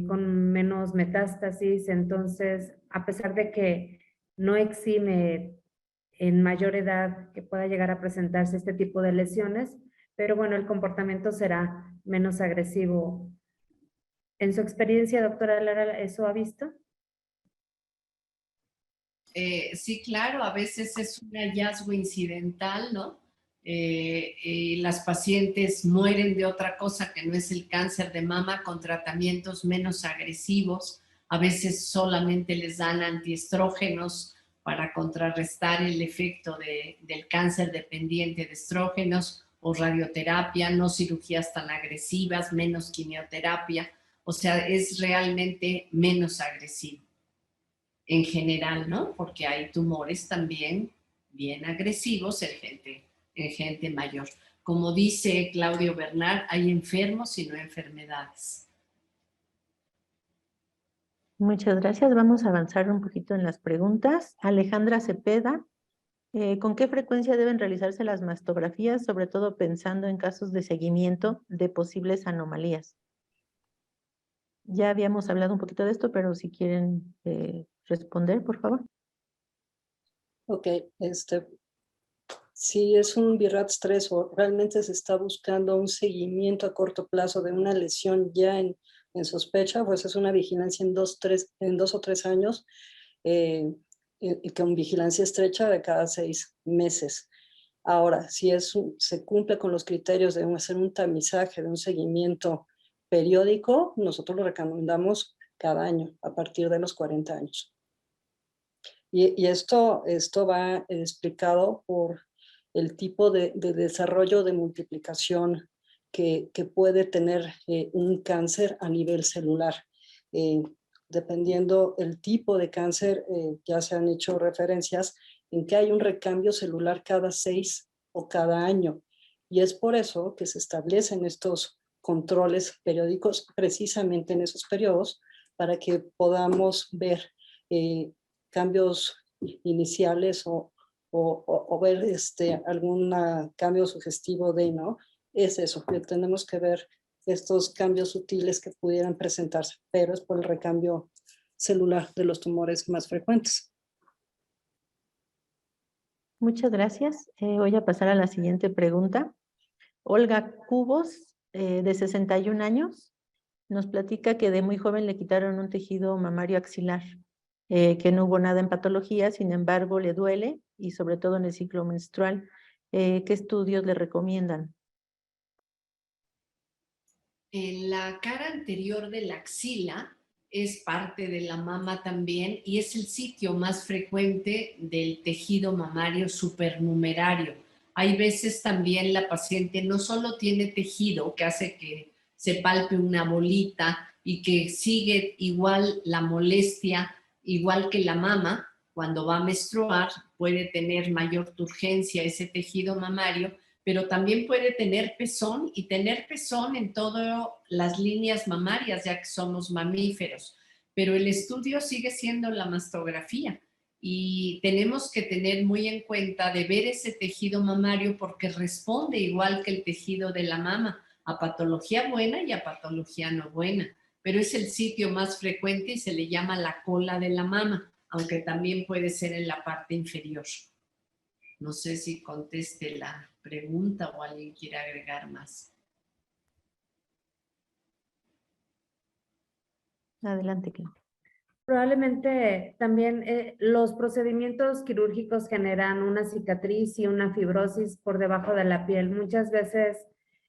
Speaker 5: con menos metástasis. Entonces, a pesar de que no exime en mayor edad que pueda llegar a presentarse este tipo de lesiones, pero bueno, el comportamiento será menos agresivo. En su experiencia, doctora Lara, ¿eso ha visto?
Speaker 2: Sí, claro, a veces es un hallazgo incidental, ¿no? Las pacientes mueren de otra cosa que no es el cáncer de mama con tratamientos menos agresivos. A veces solamente les dan antiestrógenos para contrarrestar el efecto del cáncer dependiente de estrógenos o radioterapia, no cirugías tan agresivas, menos quimioterapia. O sea, es realmente menos agresivo en general, ¿no? Porque hay tumores también bien agresivos en gente mayor. Como dice Claudio Bernard, hay enfermos y no enfermedades.
Speaker 3: Muchas gracias. Vamos a avanzar un poquito en las preguntas. Alejandra Cepeda, ¿con qué frecuencia deben realizarse las mastografías, sobre todo pensando en casos de seguimiento de posibles anomalías? Ya habíamos hablado un poquito de esto, pero si quieren responder, por favor.
Speaker 4: Ok, si es un BRAF3 o realmente se está buscando un seguimiento a corto plazo de una lesión ya en sospecha, pues es una vigilancia en 2 o 3 años y con vigilancia estrecha de cada 6 meses. Ahora, si se cumple con los criterios de hacer un tamizaje, de un seguimiento periódico, nosotros lo recomendamos cada año, a partir de los 40 años. Y esto va explicado por el tipo de desarrollo de multiplicación que puede tener un cáncer a nivel celular. Dependiendo el tipo de cáncer, ya se han hecho referencias en que hay un recambio celular cada 6 o cada año. Y es por eso que se establecen estos controles periódicos precisamente en esos periodos para que podamos ver cambios iniciales o ver algún cambio sugestivo ¿no? Es eso, que tenemos que ver estos cambios sutiles que pudieran presentarse, pero es por el recambio celular de los tumores más frecuentes.
Speaker 3: Muchas gracias. Voy a pasar a la siguiente pregunta. Olga Cubos, de 61 años, nos platica que de muy joven le quitaron un tejido mamario axilar, que no hubo nada en patología, sin embargo le duele y sobre todo en el ciclo menstrual. ¿Qué estudios le recomiendan?
Speaker 2: En la cara anterior de la axila es parte de la mama también y es el sitio más frecuente del tejido mamario supernumerario. Hay veces también la paciente no solo tiene tejido que hace que se palpe una bolita y que sigue igual la molestia, igual que la mama, cuando va a menstruar puede tener mayor turgencia ese tejido mamario, pero también puede tener pezón y tener pezón en todas las líneas mamarias, ya que somos mamíferos. Pero el estudio sigue siendo la mastografía y tenemos que tener muy en cuenta de ver ese tejido mamario porque responde igual que el tejido de la mama, a patología buena y a patología no buena. Pero es el sitio más frecuente y se le llama la cola de la mama, aunque también puede ser en la parte inferior. No sé si conteste la pregunta o alguien quiere agregar más.
Speaker 3: Adelante, Clara.
Speaker 5: Probablemente también los procedimientos quirúrgicos generan una cicatriz y una fibrosis por debajo de la piel. Muchas veces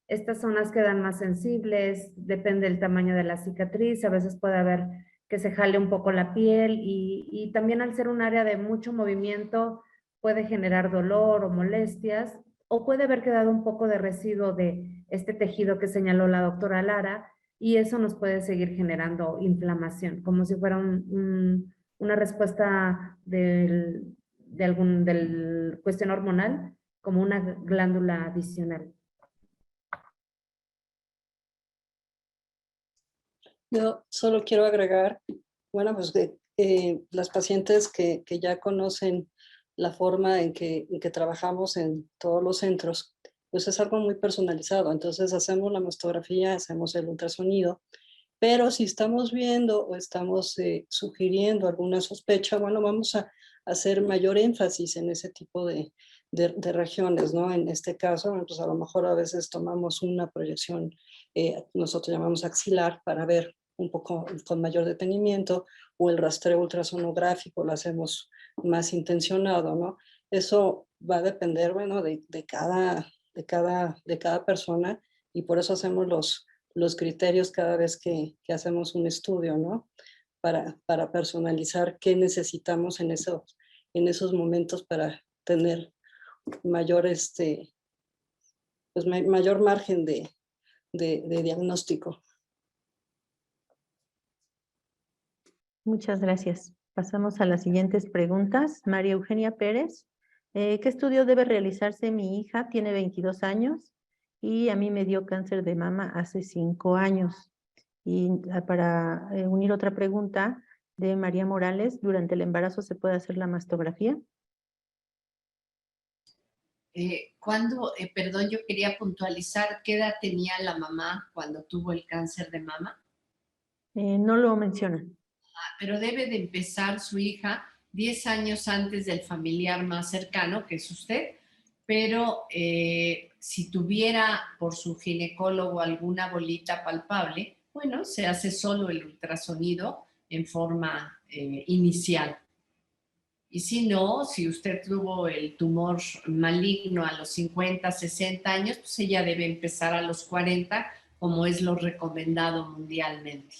Speaker 5: estas zonas quedan más sensibles, depende del tamaño de la cicatriz, a veces puede haber que se jale un poco la piel y también al ser un área de mucho movimiento puede generar dolor o molestias o puede haber quedado un poco de residuo de este tejido que señaló la doctora Lara y eso nos puede seguir generando inflamación, como si fuera una respuesta del cuestión hormonal, como una glándula adicional.
Speaker 4: Yo solo quiero agregar, bueno, pues las pacientes que ya conocen la forma en que trabajamos en todos los centros, pues es algo muy personalizado. Entonces hacemos la mastografía, hacemos el ultrasonido, pero si estamos viendo o estamos sugiriendo alguna sospecha, bueno, vamos a hacer mayor énfasis en ese tipo de regiones, ¿no? En este caso, pues a lo mejor a veces tomamos una proyección, nosotros llamamos axilar, para ver un poco con mayor detenimiento, o el rastreo ultrasonográfico lo hacemos más intencionado, ¿no? Eso va a depender, bueno, de cada persona, y por eso hacemos los criterios cada vez que hacemos un estudio, ¿no? Para personalizar qué necesitamos en esos momentos para tener mayor, pues mayor margen de diagnóstico.
Speaker 3: Muchas gracias. Pasamos a las siguientes preguntas. María Eugenia Pérez, ¿qué estudio debe realizarse? Mi hija tiene 22 años y a mí me dio cáncer de mama hace 5 años. Y para unir otra pregunta de María Morales, ¿durante el embarazo se puede hacer la mastografía?
Speaker 2: Perdón, yo quería puntualizar, ¿qué edad tenía la mamá cuando tuvo el cáncer de mama?
Speaker 3: No lo mencionan.
Speaker 2: Pero debe de empezar su hija 10 años antes del familiar más cercano, que es usted, pero si tuviera por su ginecólogo alguna bolita palpable, bueno, se hace solo el ultrasonido en forma inicial. Y si no, si usted tuvo el tumor maligno a los 50, 60 años, pues ella debe empezar a los 40, como es lo recomendado mundialmente.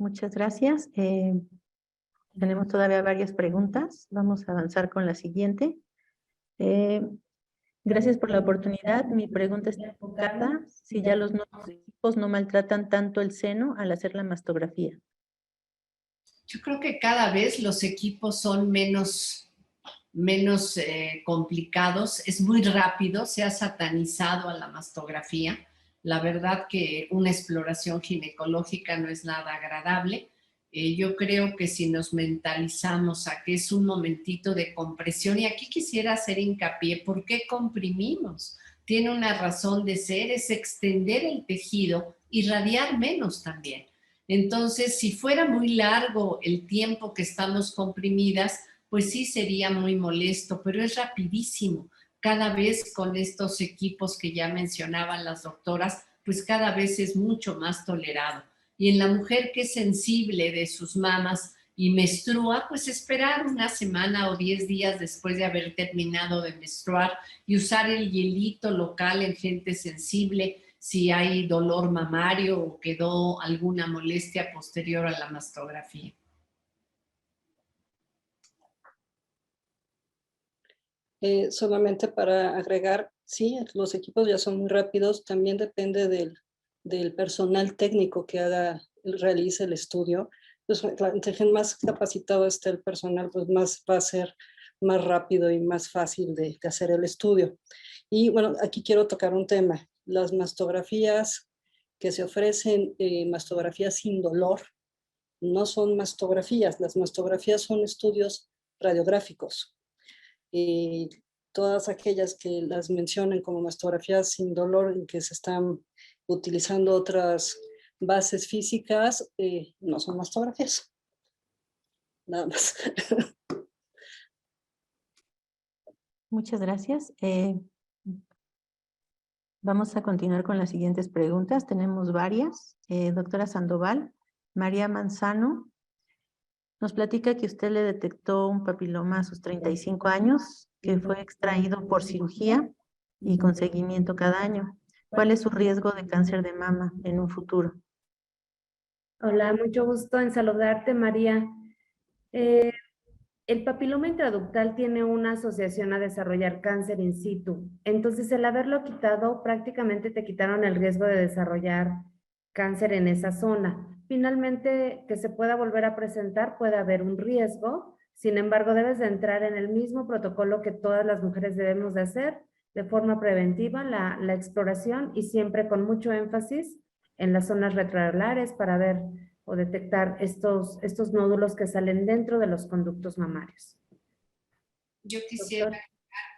Speaker 3: Muchas gracias. Tenemos todavía varias preguntas. Vamos a avanzar con la siguiente. Gracias por la oportunidad. Mi pregunta está enfocada si ya los nuevos equipos no maltratan tanto el seno al hacer la mastografía.
Speaker 2: Yo creo que cada vez los equipos son menos complicados, es muy rápido, se ha satanizado a la mastografía. La verdad que una exploración ginecológica no es nada agradable. Yo creo que si nos mentalizamos a que es un momentito de compresión, y aquí quisiera hacer hincapié, ¿por qué comprimimos? Tiene una razón de ser, es extender el tejido y radiar menos también. Entonces, si fuera muy largo el tiempo que estamos comprimidas, pues sí sería muy molesto, pero es rapidísimo. Cada vez con estos equipos que ya mencionaban las doctoras, pues cada vez es mucho más tolerado. Y en la mujer que es sensible de sus mamas y menstrua, pues esperar una semana o 10 días después de haber terminado de menstruar y usar el hielito local en gente sensible si hay dolor mamario o quedó alguna molestia posterior a la mastografía.
Speaker 4: Solamente para agregar, sí, los equipos ya son muy rápidos, también depende del personal técnico que realice el estudio. Pues, entre más capacitado esté el personal, pues más va a ser más rápido y más fácil de hacer el estudio. Y bueno, aquí quiero tocar un tema. Las mastografías que se ofrecen, mastografías sin dolor, no son mastografías. Las mastografías son estudios radiográficos. Y todas aquellas que las mencionen como mastografías sin dolor, en que se están utilizando otras bases físicas, no son mastografías. Nada más.
Speaker 3: Muchas gracias. Vamos a continuar con las siguientes preguntas. Tenemos varias. Doctora Sandoval, María Manzano nos platica que usted le detectó un papiloma a sus 35 años, que fue extraído por cirugía y con seguimiento cada año. ¿Cuál es su riesgo de cáncer de mama en un futuro?
Speaker 5: Hola, mucho gusto en saludarte, María. El papiloma intraductal tiene una asociación a desarrollar cáncer in situ. Entonces, el haberlo quitado, prácticamente te quitaron el riesgo de desarrollar cáncer en esa zona. Finalmente, que se pueda volver a presentar, puede haber un riesgo. Sin embargo, debes de entrar en el mismo protocolo que todas las mujeres debemos de hacer, de forma preventiva, la exploración y siempre con mucho énfasis en las zonas retroalulares para ver o detectar estos nódulos que salen dentro de los conductos mamarios.
Speaker 2: Yo quisiera
Speaker 5: Doctor.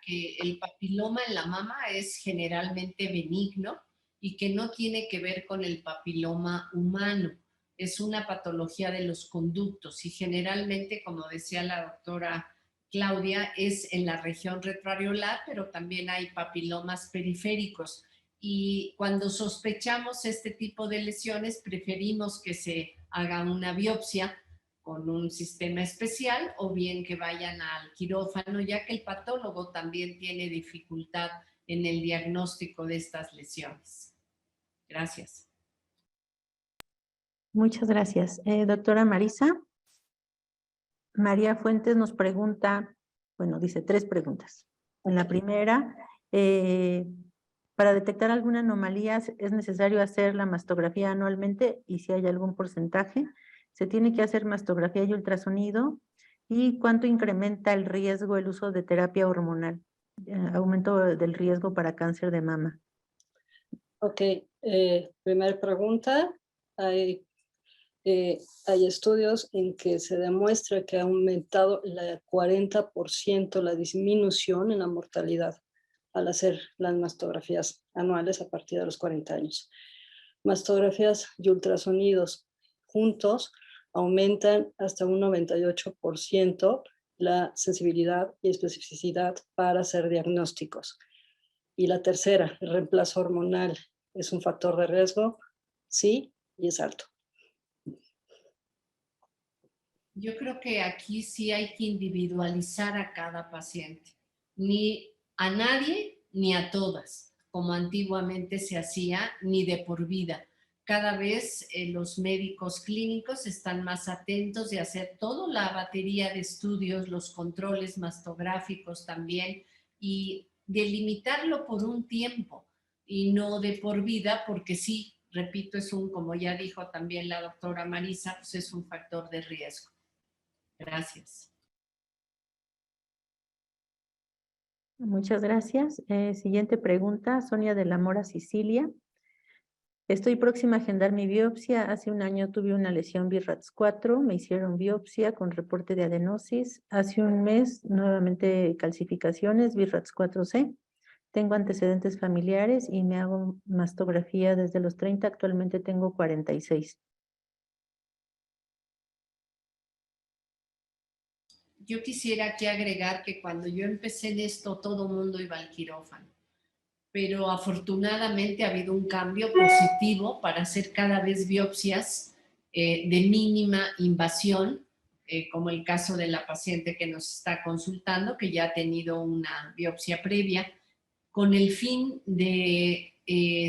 Speaker 2: que el papiloma en la mama es generalmente benigno y que no tiene que ver con el papiloma humano. Es una patología de los conductos y generalmente, como decía la doctora Claudia, es en la región retroareolar, pero también hay papilomas periféricos. Y cuando sospechamos este tipo de lesiones, preferimos que se haga una biopsia con un sistema especial o bien que vayan al quirófano, ya que el patólogo también tiene dificultad en el diagnóstico de estas lesiones. Gracias.
Speaker 3: Muchas gracias. Doctora Marisa, María Fuentes nos pregunta, bueno, dice 3 preguntas. En la primera, para detectar alguna anomalía, ¿es necesario hacer la mastografía anualmente? Y si hay algún porcentaje, ¿se tiene que hacer mastografía y ultrasonido? ¿Y cuánto incrementa el riesgo el uso de terapia hormonal? Aumento del riesgo para cáncer de mama.
Speaker 4: Ok, primera pregunta. Hay estudios en que se demuestra que ha aumentado el 40% la disminución en la mortalidad al hacer las mastografías anuales a partir de los 40 años. Mastografías y ultrasonidos juntos aumentan hasta un 98% la sensibilidad y especificidad para hacer diagnósticos. Y la tercera, el reemplazo hormonal, ¿es un factor de riesgo? Sí, y es alto.
Speaker 2: Yo creo que aquí sí hay que individualizar a cada paciente. Ni a nadie ni a todas, como antiguamente se hacía, ni de por vida. Cada vez los médicos clínicos están más atentos de hacer toda la batería de estudios, los controles mastográficos también, y de limitarlo por un tiempo y no de por vida, porque sí, repito, es como ya dijo también la doctora Marisa, pues es un factor de riesgo. Gracias.
Speaker 3: Muchas gracias. Siguiente pregunta, Sonia de la Mora, Sicilia. Estoy próxima a agendar mi biopsia. Hace un año tuve una lesión BIRATS 4, me hicieron biopsia con reporte de adenosis. Hace un mes nuevamente calcificaciones BIRATS 4C. Tengo antecedentes familiares y me hago mastografía desde los 30, actualmente tengo 46.
Speaker 2: Yo quisiera aquí agregar que cuando yo empecé en esto, todo el mundo iba al quirófano. Pero afortunadamente ha habido un cambio positivo para hacer cada vez biopsias de mínima invasión, como el caso de la paciente que nos está consultando, que ya ha tenido una biopsia previa, con el fin de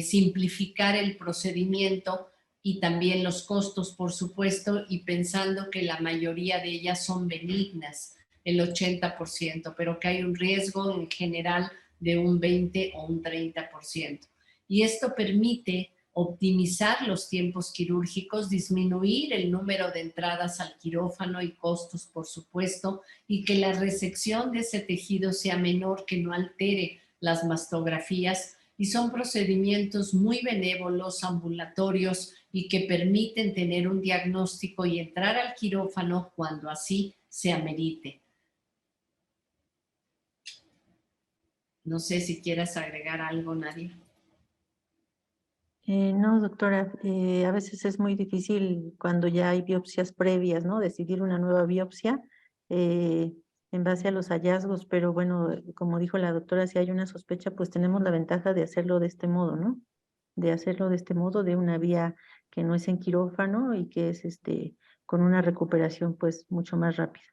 Speaker 2: simplificar el procedimiento y también los costos, por supuesto, y pensando que la mayoría de ellas son benignas, el 80%, pero que hay un riesgo en general de un 20 o un 30%. Y esto permite optimizar los tiempos quirúrgicos, disminuir el número de entradas al quirófano y costos, por supuesto, y que la resección de ese tejido sea menor, que no altere las mastografías, y son procedimientos muy benévolos, ambulatorios, y que permiten tener un diagnóstico y entrar al quirófano cuando así se amerite. No sé si quieras agregar algo, Nadia.
Speaker 3: No, doctora, a veces es muy difícil cuando ya hay biopsias previas, ¿no? Decidir una nueva biopsia en base a los hallazgos, pero bueno, como dijo la doctora, si hay una sospecha, pues tenemos la ventaja de hacerlo de este modo, ¿no? De hacerlo de este modo, de una vía que no es en quirófano y que es con una recuperación pues mucho más rápida.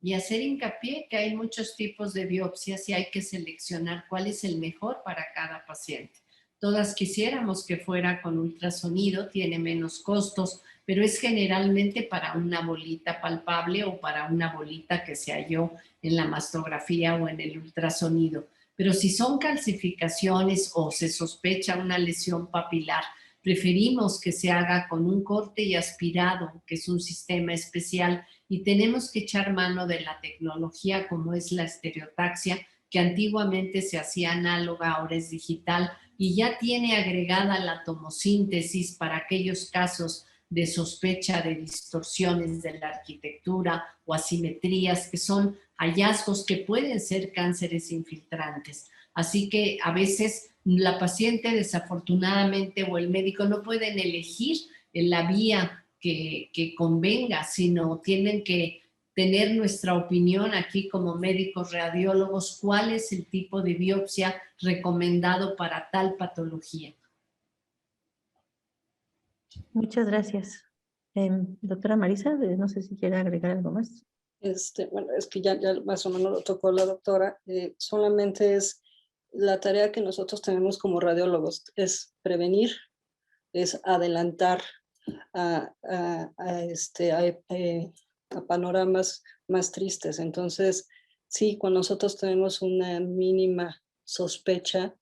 Speaker 2: Y hacer hincapié que hay muchos tipos de biopsias y hay que seleccionar cuál es el mejor para cada paciente. Todas quisiéramos que fuera con ultrasonido, tiene menos costos, pero es generalmente para una bolita palpable o para una bolita que se halló en la mastografía o en el ultrasonido. Pero si son calcificaciones o se sospecha una lesión papilar, preferimos que se haga con un corte y aspirado, que es un sistema especial, y tenemos que echar mano de la tecnología como es la estereotaxia, que antiguamente se hacía análoga, ahora es digital, y ya tiene agregada la tomosíntesis para aquellos casos de sospecha de distorsiones de la arquitectura o asimetrías, que son hallazgos que pueden ser cánceres infiltrantes. Así que a veces la paciente desafortunadamente o el médico no pueden elegir la vía que convenga, sino tienen que tener nuestra opinión aquí como médicos radiólogos, cuál es el tipo de biopsia recomendado para tal patología.
Speaker 3: Muchas gracias. Doctora Marisa, no sé si quiere agregar algo más.
Speaker 4: Bueno, es que ya más o menos lo tocó la doctora. Solamente es la tarea que nosotros tenemos como radiólogos, es prevenir, es adelantar a panoramas más tristes. Entonces, sí, cuando nosotros tenemos una mínima sospecha,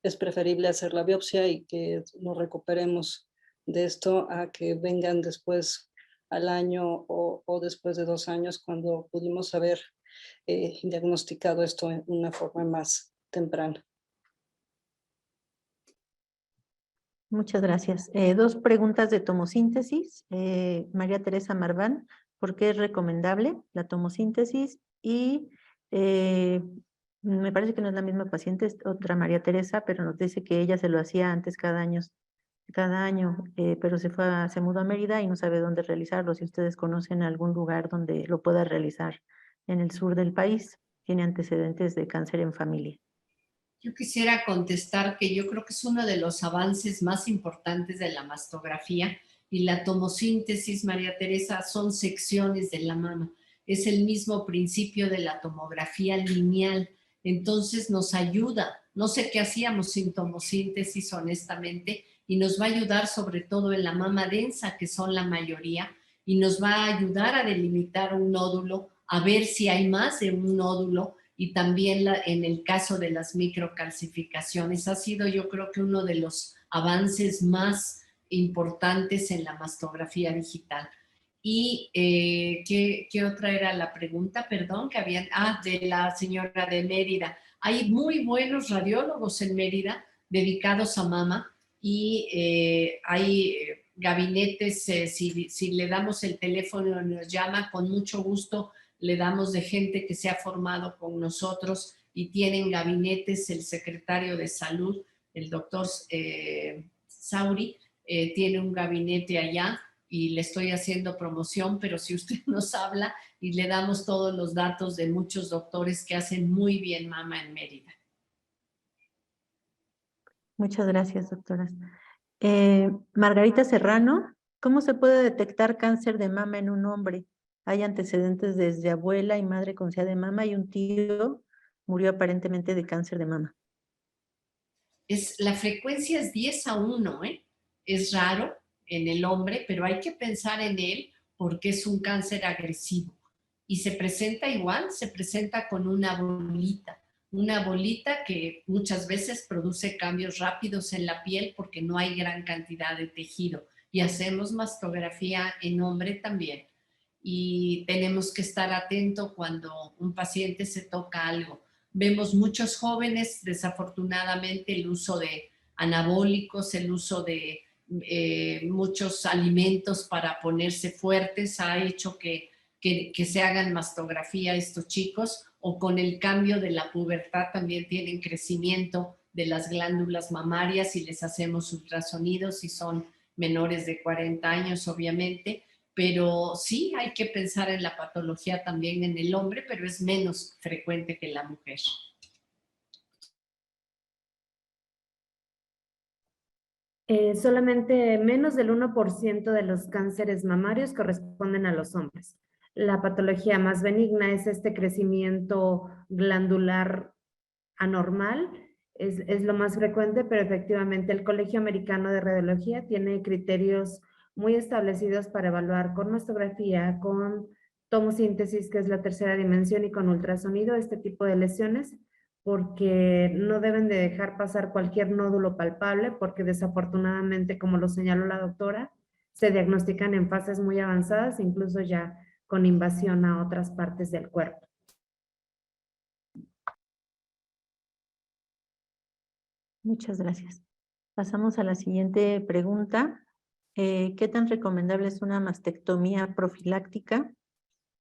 Speaker 4: es preferible hacer la biopsia y que nos recuperemos de esto a que vengan después al año o después de 2 años, cuando pudimos haber diagnosticado esto en una forma más temprana.
Speaker 3: Muchas gracias. 2 preguntas de tomosíntesis. María Teresa Marván, ¿por qué es recomendable la tomosíntesis? Y me parece que no es la misma paciente, es otra María Teresa, pero nos dice que ella se lo hacía antes cada año, pero se mudó a Mérida y no sabe dónde realizarlo. Si ustedes conocen algún lugar donde lo pueda realizar en el sur del país, tiene antecedentes de cáncer en familia.
Speaker 2: Yo quisiera contestar que yo creo que es uno de los avances más importantes de la mastografía, y la tomosíntesis, María Teresa, son secciones de la mama. Es el mismo principio de la tomografía lineal, entonces nos ayuda. No sé qué hacíamos sin tomosíntesis, honestamente, y nos va a ayudar sobre todo en la mama densa, que son la mayoría, y nos va a ayudar a delimitar un nódulo, a ver si hay más de un nódulo, y también en el caso de las microcalcificaciones. Ha sido, yo creo que uno de los avances más importantes en la mastografía digital. Y ¿qué otra era la pregunta? Perdón, que habían, de la señora de Mérida. Hay muy buenos radiólogos en Mérida dedicados a mama, y hay gabinetes, si le damos el teléfono y nos llama, con mucho gusto le damos de gente que se ha formado con nosotros y tienen gabinetes. El secretario de Salud, el doctor Sauri, tiene un gabinete allá, y le estoy haciendo promoción, pero si usted nos habla y le damos todos los datos de muchos doctores que hacen muy bien mama en Mérida.
Speaker 3: Muchas gracias, doctoras. Margarita Serrano, ¿cómo se puede detectar cáncer de mama en un hombre? Hay antecedentes desde abuela y madre con SIA de mama y un tío murió aparentemente de cáncer de mama.
Speaker 2: La frecuencia es 10:1, ¿eh? Es raro en el hombre, pero hay que pensar en él porque es un cáncer agresivo. Y se presenta igual, se presenta con una bolita que muchas veces produce cambios rápidos en la piel porque no hay gran cantidad de tejido. Y hacemos mastografía en hombre también. Y tenemos que estar atentos cuando un paciente se toca algo. Vemos muchos jóvenes, desafortunadamente, el uso de anabólicos, el uso de muchos alimentos para ponerse fuertes ha hecho que se hagan mastografía estos chicos, o con el cambio de la pubertad también tienen crecimiento de las glándulas mamarias y les hacemos ultrasonidos si son menores de 40 años, obviamente. Pero sí hay que pensar en la patología también en el hombre, pero es menos frecuente que en la mujer.
Speaker 5: Solamente menos del 1% de los cánceres mamarios corresponden a los hombres. La patología más benigna es este crecimiento glandular anormal, es lo más frecuente, pero efectivamente el Colegio Americano de Radiología tiene criterios muy establecidos para evaluar con mastografía, con tomosíntesis, que es la tercera dimensión, y con ultrasonido este tipo de lesiones, porque no deben de dejar pasar cualquier nódulo palpable, porque desafortunadamente, como lo señaló la doctora, se diagnostican en fases muy avanzadas, incluso ya con invasión a otras partes del cuerpo.
Speaker 3: Muchas gracias. Pasamos a la siguiente pregunta. ¿Qué tan recomendable es una mastectomía profiláctica?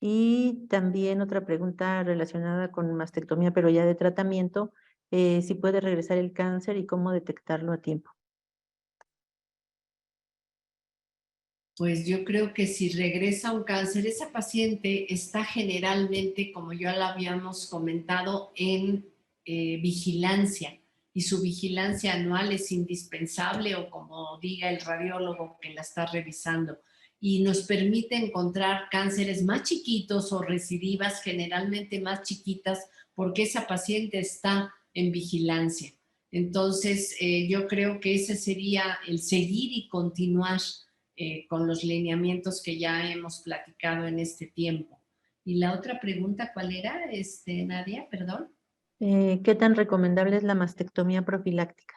Speaker 3: Y también otra pregunta relacionada con mastectomía, pero ya de tratamiento, si puede regresar el cáncer y cómo detectarlo a tiempo.
Speaker 2: Pues yo creo que si regresa un cáncer, esa paciente está generalmente, como ya lo habíamos comentado, en vigilancia, y su vigilancia anual es indispensable, o como diga el radiólogo que la está revisando, y nos permite encontrar cánceres más chiquitos o recidivas generalmente más chiquitas porque esa paciente está en vigilancia. Entonces, yo creo que ese sería el seguir y continuar con los lineamientos que ya hemos platicado en este tiempo. Y la otra pregunta, ¿cuál era, Nadia? Perdón.
Speaker 3: ¿Qué tan recomendable es la mastectomía profiláctica?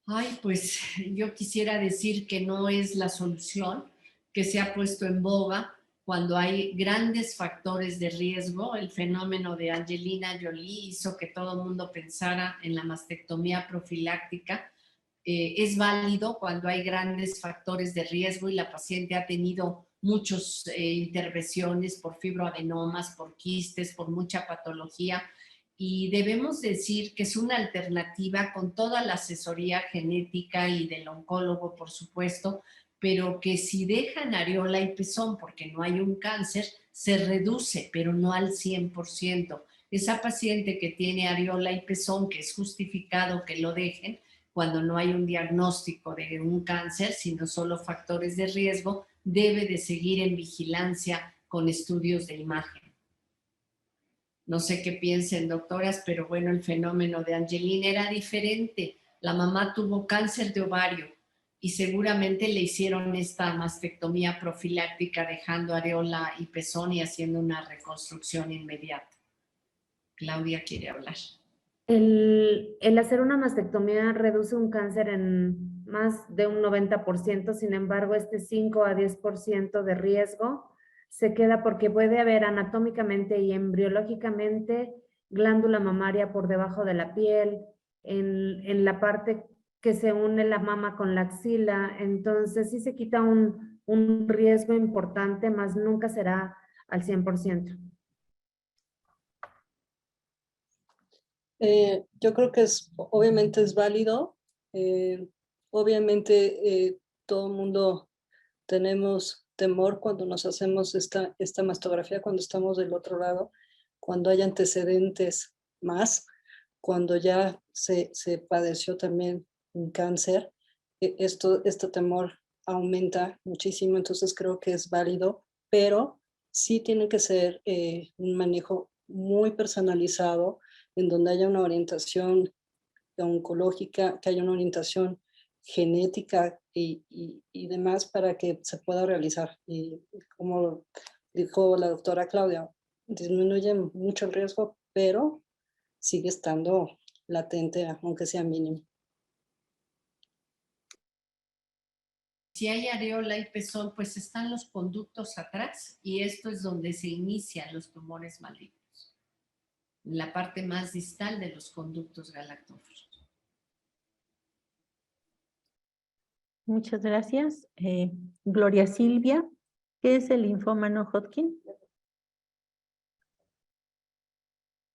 Speaker 2: Ay, pues yo quisiera decir que no es la solución, que se ha puesto en boga cuando hay grandes factores de riesgo. El fenómeno de Angelina Jolie hizo que todo el mundo pensara en la mastectomía profiláctica. Es válido cuando hay grandes factores de riesgo y la paciente ha tenido muchas intervenciones por fibroadenomas, por quistes, por mucha patología, y debemos decir que es una alternativa con toda la asesoría genética y del oncólogo, por supuesto, pero que si dejan areola y pezón porque no hay un cáncer, se reduce, pero no al 100%. Esa paciente que tiene areola y pezón, que es justificado que lo dejen, cuando no hay un diagnóstico de un cáncer, sino solo factores de riesgo, debe de seguir en vigilancia con estudios de imagen. No sé qué piensen, doctoras, pero bueno, el fenómeno de Angelina era diferente. La mamá tuvo cáncer de ovario y seguramente le hicieron esta mastectomía profiláctica dejando areola y pezón y haciendo una reconstrucción inmediata. Claudia quiere hablar.
Speaker 5: El hacer una mastectomía reduce un cáncer en más de un 90%, sin embargo, este 5 a 10% de riesgo se queda porque puede haber anatómicamente y embriológicamente glándula mamaria por debajo de la piel, en la parte que se une la mama con la axila. Entonces sí se quita un riesgo importante, más nunca será al 100%.
Speaker 4: Yo creo que obviamente es válido. Obviamente todo el mundo tenemos temor cuando nos hacemos esta mastografía, cuando estamos del otro lado, cuando hay antecedentes más, cuando ya se padeció también un cáncer, este temor aumenta muchísimo, entonces creo que es válido, pero sí tiene que ser un manejo muy personalizado, en donde haya una orientación oncológica, que haya una orientación genética y demás para que se pueda realizar. Y como dijo la doctora Claudia, disminuye mucho el riesgo, pero sigue estando latente, aunque sea mínimo.
Speaker 2: Si hay areola y pezón, pues están los conductos atrás y esto es donde se inician los tumores malignos, en la parte más distal de los conductos galactóferos.
Speaker 3: Muchas gracias. Gloria Silvia, ¿qué es el linfoma no Hodgkin?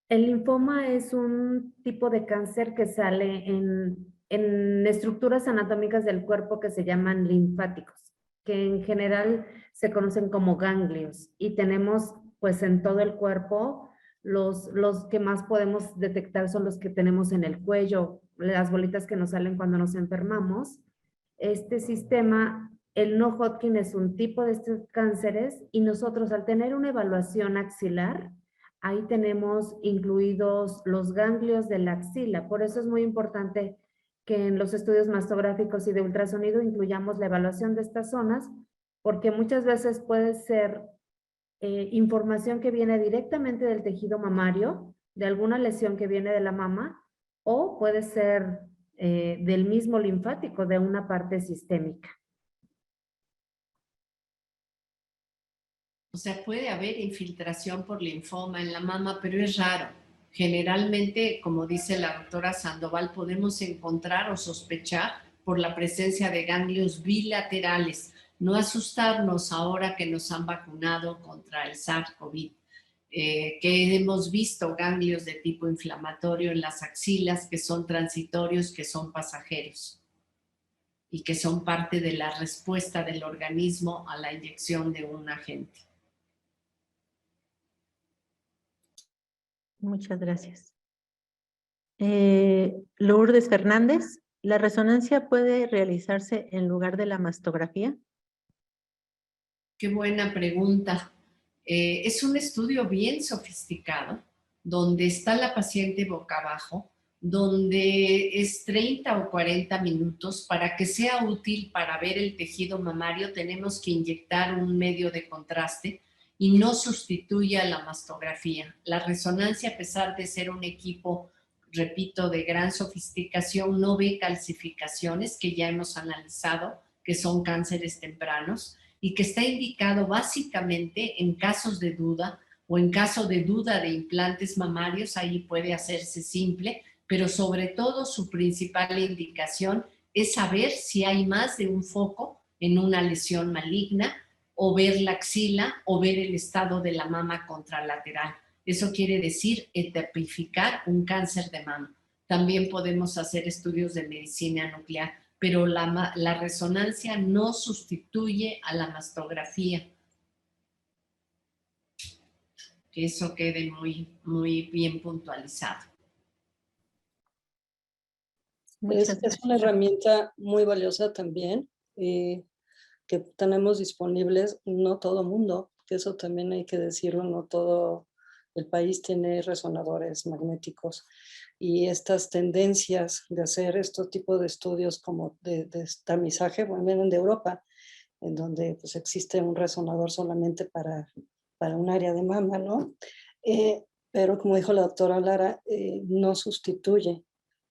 Speaker 5: El linfoma es un tipo de cáncer que sale en estructuras anatómicas del cuerpo que se llaman linfáticos, que en general se conocen como ganglios, y tenemos pues en todo el cuerpo los que más podemos detectar son los que tenemos en el cuello, las bolitas que nos salen cuando nos enfermamos. Este sistema, el no Hodgkin, es un tipo de estos cánceres y nosotros al tener una evaluación axilar, ahí tenemos incluidos los ganglios de la axila. Por eso es muy importante que en los estudios mastográficos y de ultrasonido incluyamos la evaluación de estas zonas, porque muchas veces puede ser información que viene directamente del tejido mamario, de alguna lesión que viene de la mama, o puede ser del mismo linfático, de una parte sistémica.
Speaker 2: O sea, puede haber infiltración por linfoma en la mama, pero es raro. Generalmente, como dice la doctora Sandoval, podemos encontrar o sospechar por la presencia de ganglios bilaterales. No asustarnos ahora que nos han vacunado contra el SARS-CoV, que hemos visto ganglios de tipo inflamatorio en las axilas que son transitorios, que son pasajeros y que son parte de la respuesta del organismo a la inyección de un agente.
Speaker 3: Muchas gracias. Lourdes Fernández, ¿la resonancia puede realizarse en lugar de la mastografía?
Speaker 2: Qué buena pregunta. Es un estudio bien sofisticado, donde está la paciente boca abajo, donde es 30 o 40 minutos. Para que sea útil para ver el tejido mamario, tenemos que inyectar un medio de contraste y no sustituye a la mastografía. La resonancia, a pesar de ser un equipo, repito, de gran sofisticación, no ve calcificaciones que ya hemos analizado, que son cánceres tempranos, y que está indicado básicamente en casos de duda o en caso de duda de implantes mamarios, ahí puede hacerse simple, pero sobre todo su principal indicación es saber si hay más de un foco en una lesión maligna, o ver la axila o ver el estado de la mama contralateral. Eso quiere decir etipificar un cáncer de mama. También podemos hacer estudios de medicina nuclear, pero la resonancia no sustituye a la mastografía. Que eso quede muy bien puntualizado.
Speaker 4: Es una herramienta muy valiosa también, que tenemos disponibles, no todo mundo, que eso también hay que decirlo, no todo el país tiene resonadores magnéticos. Y estas tendencias de hacer estos tipos de estudios como de tamizaje, bueno, vienen de Europa, en donde pues existe un resonador solamente para un área de mama, ¿no? Pero como dijo la doctora Lara, no sustituye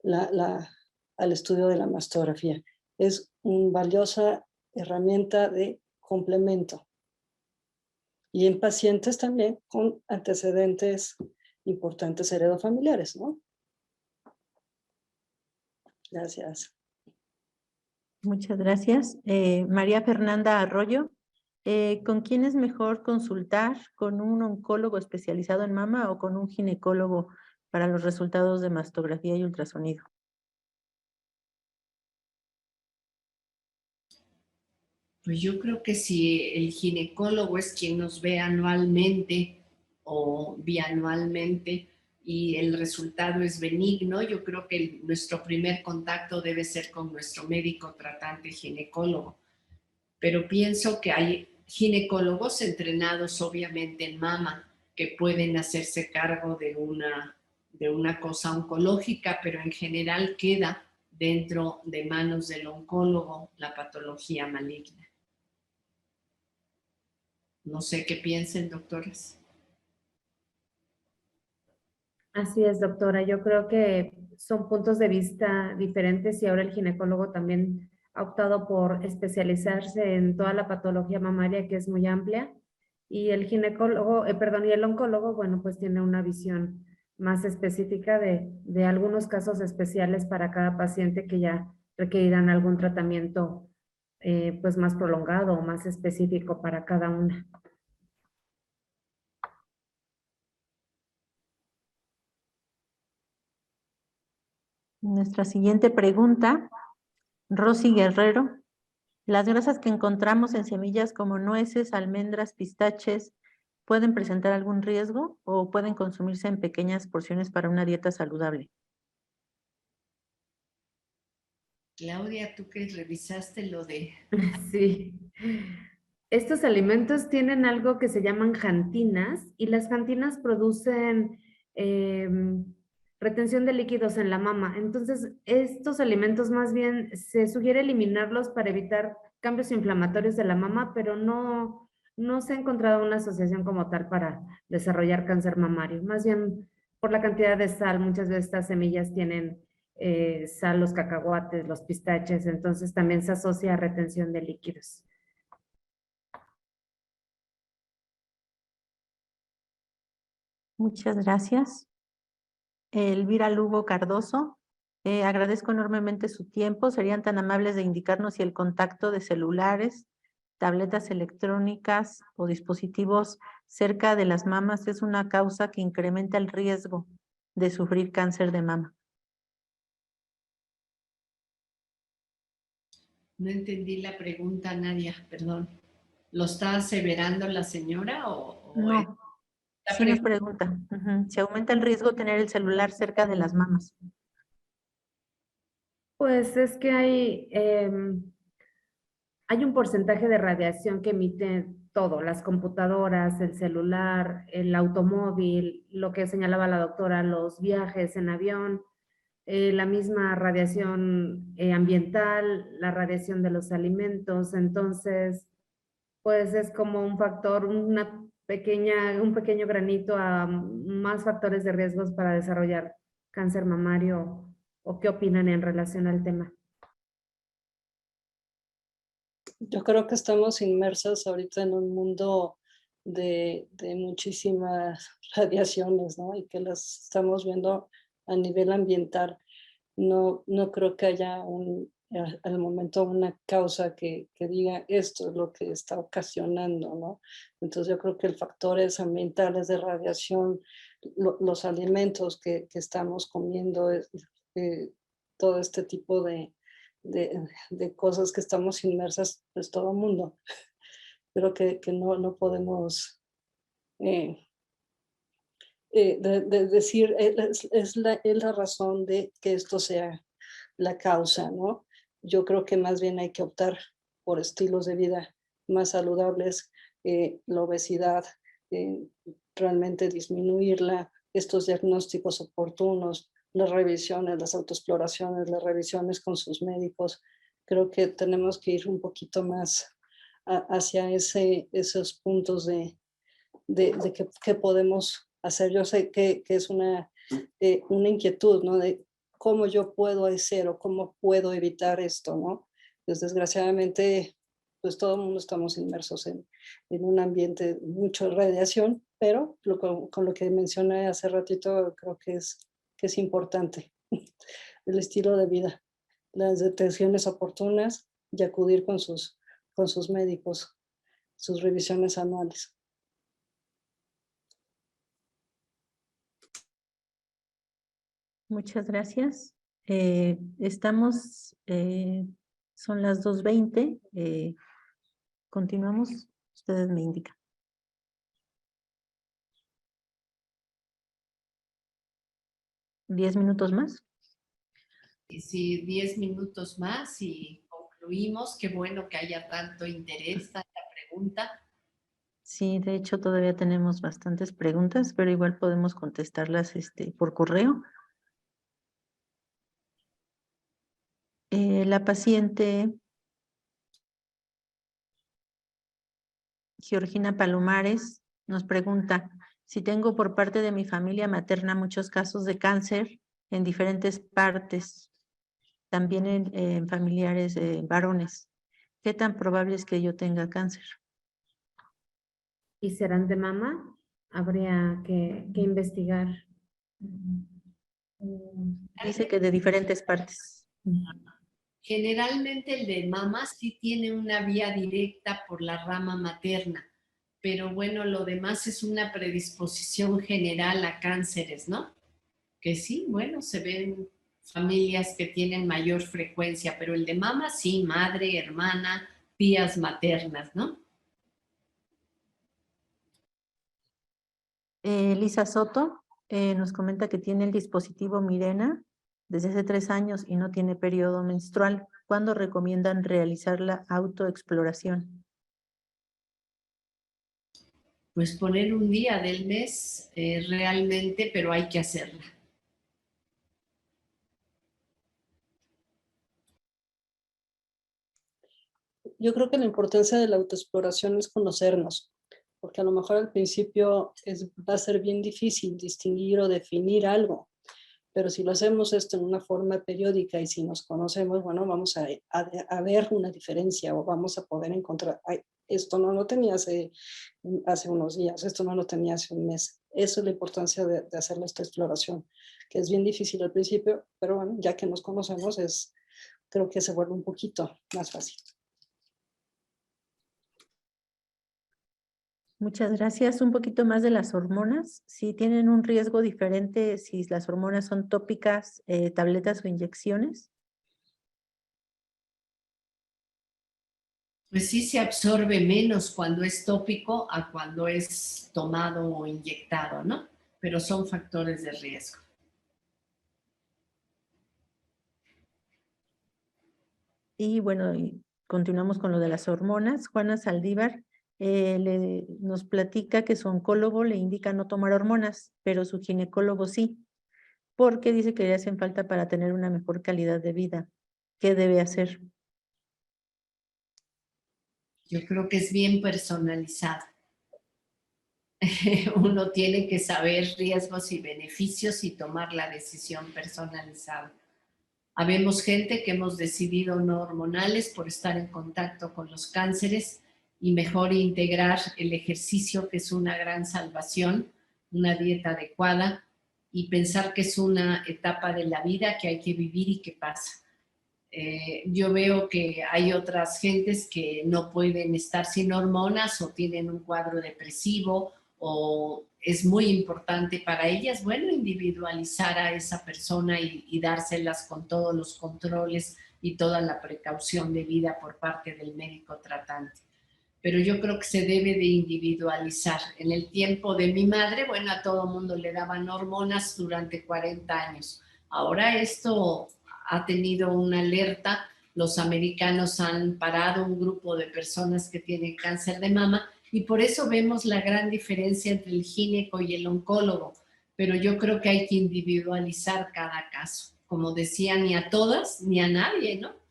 Speaker 4: al estudio de la mastografía. Es una valiosa herramienta de complemento. Y en pacientes también con antecedentes importantes heredofamiliares, ¿no? Gracias.
Speaker 3: Muchas gracias. María Fernanda Arroyo, ¿con quién es mejor consultar? ¿Con un oncólogo especializado en mama o con un ginecólogo para los resultados de mastografía y ultrasonido?
Speaker 2: Pues yo creo que si el ginecólogo es quien nos ve anualmente o bianualmente y el resultado es benigno, yo creo que nuestro primer contacto debe ser con nuestro médico tratante ginecólogo. Pero pienso que hay ginecólogos entrenados obviamente en mama que pueden hacerse cargo de una cosa oncológica, pero en general queda dentro de manos del oncólogo la patología maligna. No sé qué piensen, doctores.
Speaker 5: Así es, doctora. Yo creo que son puntos de vista diferentes y ahora el ginecólogo también ha optado por especializarse en toda la patología mamaria, que es muy amplia. Y el ginecólogo, perdón, y el oncólogo, bueno, pues tiene una visión más específica de algunos casos especiales para cada paciente que ya requerirán algún tratamiento pues más prolongado o más específico para cada una.
Speaker 3: Nuestra siguiente pregunta, Rosy Guerrero. ¿Las grasas que encontramos en semillas como nueces, almendras, pistaches, pueden presentar algún riesgo o pueden consumirse en pequeñas porciones para una dieta saludable?
Speaker 2: Claudia, tú que revisaste lo de...
Speaker 5: Sí. Estos alimentos tienen algo que se llaman xantinas y las xantinas producen retención de líquidos en la mama. Entonces, estos alimentos más bien se sugiere eliminarlos para evitar cambios inflamatorios de la mama, pero no se ha encontrado una asociación como tal para desarrollar cáncer mamario. Más bien por la cantidad de sal, muchas veces estas semillas tienen sal, los cacahuates, los pistaches, entonces también se asocia a retención de líquidos.
Speaker 3: Muchas gracias. Elvira Lugo Cardoso, agradezco enormemente su tiempo. ¿Serían tan amables de indicarnos si el contacto de celulares, tabletas electrónicas o dispositivos cerca de las mamas es una causa que incrementa el riesgo de sufrir cáncer de mama?
Speaker 2: No entendí la pregunta, Nadia, perdón. ¿Lo está aseverando la señora o
Speaker 3: No, sí nos pregunta. ¿Se aumenta el riesgo tener el celular cerca de las mamas?
Speaker 5: Pues es que hay un porcentaje de radiación que emite todo, las computadoras, el celular, el automóvil, lo que señalaba la doctora, los viajes en avión, la misma radiación ambiental, la radiación de los alimentos. Entonces, pues es como un factor, un pequeño granito a más factores de riesgos para desarrollar cáncer mamario. ¿O qué opinan en relación al tema?
Speaker 4: Yo creo que estamos inmersas ahorita en un mundo de muchísimas radiaciones, ¿no? Y que las estamos viendo a nivel ambiental. No creo que haya al momento una causa que diga esto es lo que está ocasionando, ¿no? Entonces yo creo que el factores ambientales de radiación, los alimentos que estamos comiendo, todo este tipo de cosas que estamos inmersas, pues todo el mundo. Creo que no podemos decir, es la razón de que esto sea la causa, ¿no? Yo creo que más bien hay que optar por estilos de vida más saludables, la obesidad, realmente disminuirla, estos diagnósticos oportunos, las revisiones, las autoexploraciones, las revisiones con sus médicos. Creo que tenemos que ir un poquito más hacia esos puntos de qué podemos hacer. Yo sé que es una inquietud, ¿no? De cómo yo puedo hacer o cómo puedo evitar esto, ¿no? Pues desgraciadamente, pues todo el mundo estamos inmersos en un ambiente de mucha radiación, pero con lo que mencioné hace ratito, creo que es importante el estilo de vida, las detecciones oportunas y acudir con sus médicos, sus revisiones anuales.
Speaker 3: Muchas gracias. Son las 2:20. Continuamos, ustedes me indican. ¿10 minutos más?
Speaker 2: Y si 10 minutos más y concluimos, qué bueno que haya tanto interés, tanta pregunta.
Speaker 3: Sí, de hecho todavía tenemos bastantes preguntas, pero igual podemos contestarlas por correo. La paciente Georgina Palomares nos pregunta si tengo por parte de mi familia materna muchos casos de cáncer en diferentes partes, también en familiares varones. ¿Qué tan probable es que yo tenga cáncer?
Speaker 5: ¿Y serán de mama? Habría que investigar.
Speaker 3: Dice que de diferentes partes.
Speaker 2: Generalmente el de mama sí tiene una vía directa por la rama materna, pero bueno, lo demás es una predisposición general a cánceres, ¿no? Que sí, bueno, se ven familias que tienen mayor frecuencia, pero el de mama sí, madre, hermana, tías maternas, ¿no?
Speaker 3: Lisa Soto nos comenta que tiene el dispositivo Mirena desde hace 3 años y no tiene periodo menstrual. ¿Cuándo recomiendan realizar la autoexploración?
Speaker 2: Pues poner un día del mes realmente, pero hay que hacerla.
Speaker 4: Yo creo que la importancia de la autoexploración es conocernos, porque a lo mejor al principio va a ser bien difícil distinguir o definir algo, pero si lo hacemos esto en una forma periódica y si nos conocemos, bueno, vamos a ver una diferencia o vamos a poder encontrar, ay, esto no lo tenía hace unos días, esto no lo tenía hace un mes. Eso es la importancia de hacer esta exploración, que es bien difícil al principio, pero bueno, ya que nos conocemos, creo que se vuelve un poquito más fácil.
Speaker 3: Muchas gracias. Un poquito más de las hormonas. Si tienen un riesgo diferente, si las hormonas son tópicas, tabletas o inyecciones.
Speaker 2: Pues sí se absorbe menos cuando es tópico a cuando es tomado o inyectado, ¿no? Pero son factores de riesgo.
Speaker 3: Y bueno, continuamos con lo de las hormonas. Juana Saldívar nos platica que su oncólogo le indica no tomar hormonas, pero su ginecólogo sí, porque dice que le hacen falta para tener una mejor calidad de vida. ¿Qué debe hacer?
Speaker 2: Yo creo que es bien personalizado. Uno tiene que saber riesgos y beneficios y tomar la decisión personalizada. Habemos gente que hemos decidido no hormonales por estar en contacto con los cánceres y mejor integrar el ejercicio, que es una gran salvación, una dieta adecuada y pensar que es una etapa de la vida que hay que vivir y que pasa. Yo veo que hay otras gentes que no pueden estar sin hormonas o tienen un cuadro depresivo o es muy importante para ellas, bueno, individualizar a esa persona y dárselas con todos los controles y toda la precaución de vida por parte del médico tratante. Pero yo creo que se debe de individualizar. En el tiempo de mi madre, bueno, a todo mundo le daban hormonas durante 40 años. Ahora esto ha tenido una alerta. Los americanos han parado un grupo de personas que tienen cáncer de mama y por eso vemos la gran diferencia entre el gineco y el oncólogo. Pero yo creo que hay que individualizar cada caso. Como decía, ni a todas ni a nadie, ¿no?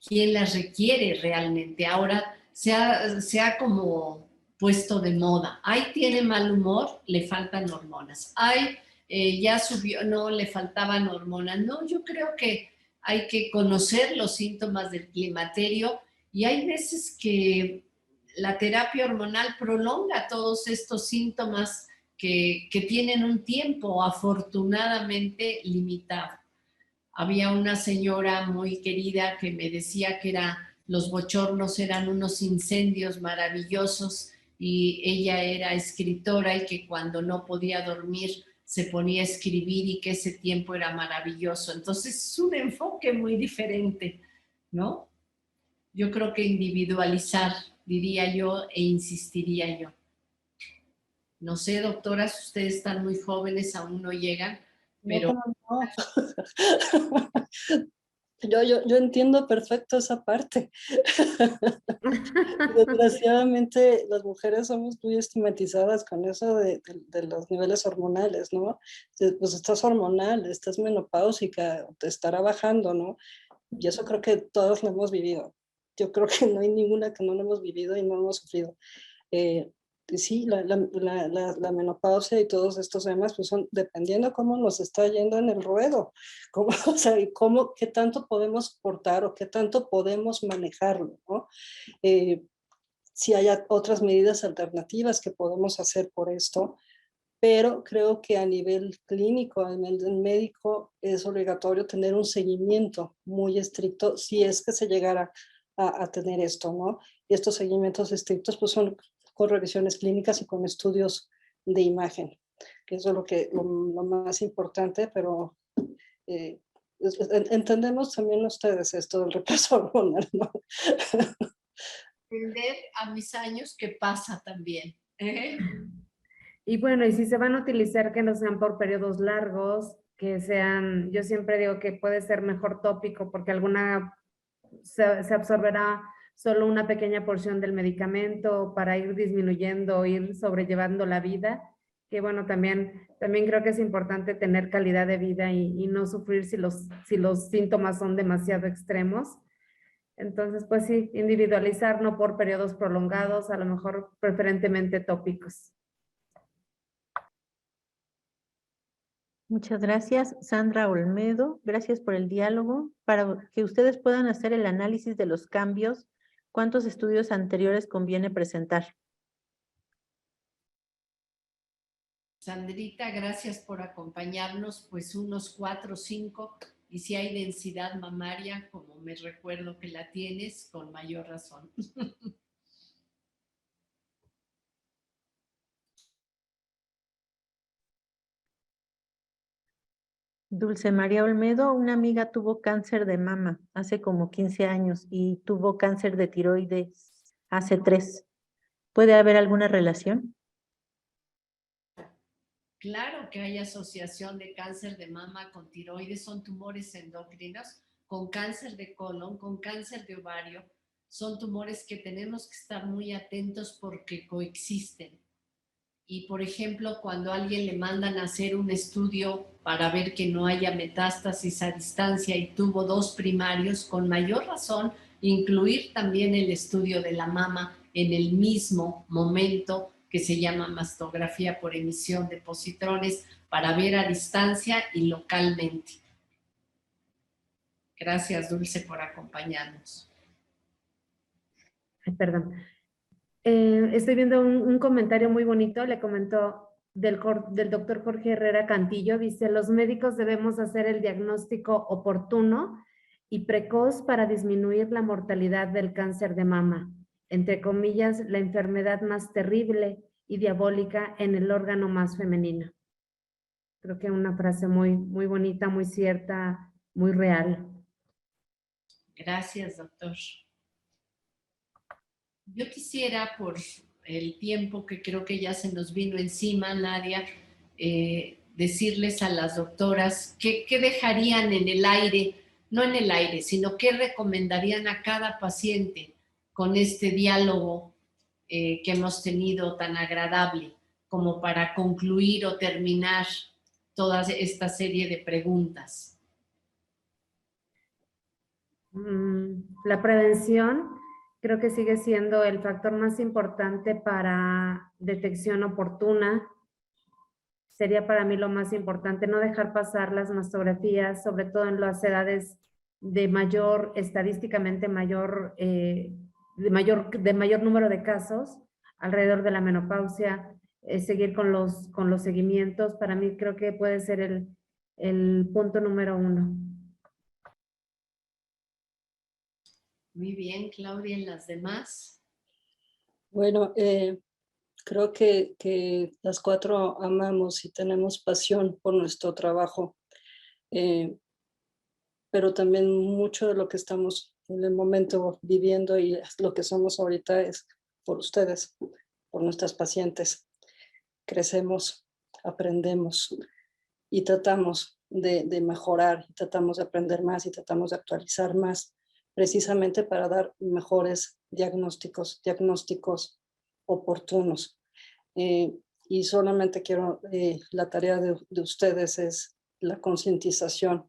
Speaker 2: ¿Quién las requiere realmente? Ahora se ha como puesto de moda. Ay, tiene mal humor, le faltan hormonas. Ay, ya subió, no, le faltaban hormonas. No, yo creo que hay que conocer los síntomas del climaterio y hay veces que la terapia hormonal prolonga todos estos síntomas que tienen un tiempo afortunadamente limitado. Había una señora muy querida que me decía que los bochornos eran unos incendios maravillosos y ella era escritora y que cuando no podía dormir se ponía a escribir y que ese tiempo era maravilloso. Entonces es un enfoque muy diferente, ¿no? yo creo que individualizar, diría yo, e insistiría yo. No sé, doctoras, ustedes están muy jóvenes, aún no llegan, pero...
Speaker 4: No. Yo entiendo perfecto esa parte. Desgraciadamente, las mujeres somos muy estigmatizadas con eso de los niveles hormonales, ¿no? Pues estás hormonal, estás menopáusica, te estará bajando, ¿no? Y eso creo que todos lo hemos vivido. Yo creo que no hay ninguna que no lo hemos vivido y no lo hemos sufrido. Sí, la menopausia y todos estos temas, pues son dependiendo cómo nos está yendo en el ruedo, cómo, o sea, y cómo, qué tanto podemos portar o qué tanto podemos manejarlo, ¿no? Si hay otras medidas alternativas que podemos hacer por esto, pero creo que a nivel clínico, a nivel médico, es obligatorio tener un seguimiento muy estricto si es que se llegara a tener esto, ¿no? Y estos seguimientos estrictos pues son con revisiones clínicas y con estudios de imagen, que eso es lo más importante, pero entendemos también ustedes esto del repaso hormonal, ¿no?
Speaker 2: Entender a mis años que pasa también.
Speaker 5: Y bueno, y si se van a utilizar, que no sean por periodos largos, que sean, yo siempre digo que puede ser mejor tópico porque alguna se absorberá solo una pequeña porción del medicamento para ir disminuyendo, ir sobrellevando la vida, que bueno, también creo que es importante tener calidad de vida y no sufrir si los síntomas son demasiado extremos. Entonces, pues sí, individualizar, no por periodos prolongados, a lo mejor preferentemente tópicos.
Speaker 3: Muchas gracias, Sandra Olmedo. Gracias por el diálogo. Para que ustedes puedan hacer el análisis de los cambios, ¿cuántos estudios anteriores conviene presentar?
Speaker 2: Sandrita, gracias por acompañarnos, pues unos 4 o 5, y si hay densidad mamaria, como me recuerdo que la tienes, con mayor razón.
Speaker 3: Dulce María Olmedo, una amiga tuvo cáncer de mama hace como 15 años y tuvo cáncer de tiroides hace 3. ¿Puede haber alguna relación?
Speaker 2: Claro que hay asociación de cáncer de mama con tiroides, son tumores endocrinos, con cáncer de colon, con cáncer de ovario, son tumores que tenemos que estar muy atentos porque coexisten. Y por ejemplo, cuando a alguien le mandan a hacer un estudio para ver que no haya metástasis a distancia y tuvo 2 primarios, con mayor razón, incluir también el estudio de la mama en el mismo momento, que se llama mastografía por emisión de positrones, para ver a distancia y localmente. Gracias, Dulce, por acompañarnos.
Speaker 5: Ay, perdón. Estoy viendo un comentario muy bonito, le comentó del doctor Jorge Herrera Cantillo, dice, los médicos debemos hacer el diagnóstico oportuno y precoz para disminuir la mortalidad del cáncer de mama, entre comillas, la enfermedad más terrible y diabólica en el órgano más femenino. Creo que una frase muy, muy bonita, muy cierta, muy real.
Speaker 2: Gracias, doctor. Yo quisiera, por el tiempo que creo que ya se nos vino encima, Nadia, decirles a las doctoras qué dejarían en el aire, no en el aire, sino qué recomendarían a cada paciente con este diálogo que hemos tenido tan agradable, como para concluir o terminar toda esta serie de preguntas.
Speaker 5: La prevención creo que sigue siendo el factor más importante para detección oportuna. Sería para mí lo más importante, no dejar pasar las mastografías, sobre todo en las edades de mayor, estadísticamente mayor, de mayor número de casos, alrededor de la menopausia, seguir con los seguimientos. Para mí creo que puede ser el punto número 1.
Speaker 2: Muy bien, Claudia, ¿en las demás?
Speaker 4: Bueno, creo que las 4 amamos y tenemos pasión por nuestro trabajo, pero también mucho de lo que estamos en el momento viviendo, y lo que somos ahorita es por ustedes, por nuestras pacientes. Crecemos, aprendemos y tratamos de mejorar, y tratamos de aprender más y tratamos de actualizar más, precisamente para dar mejores diagnósticos oportunos. Y solamente quiero, la tarea de ustedes es la concientización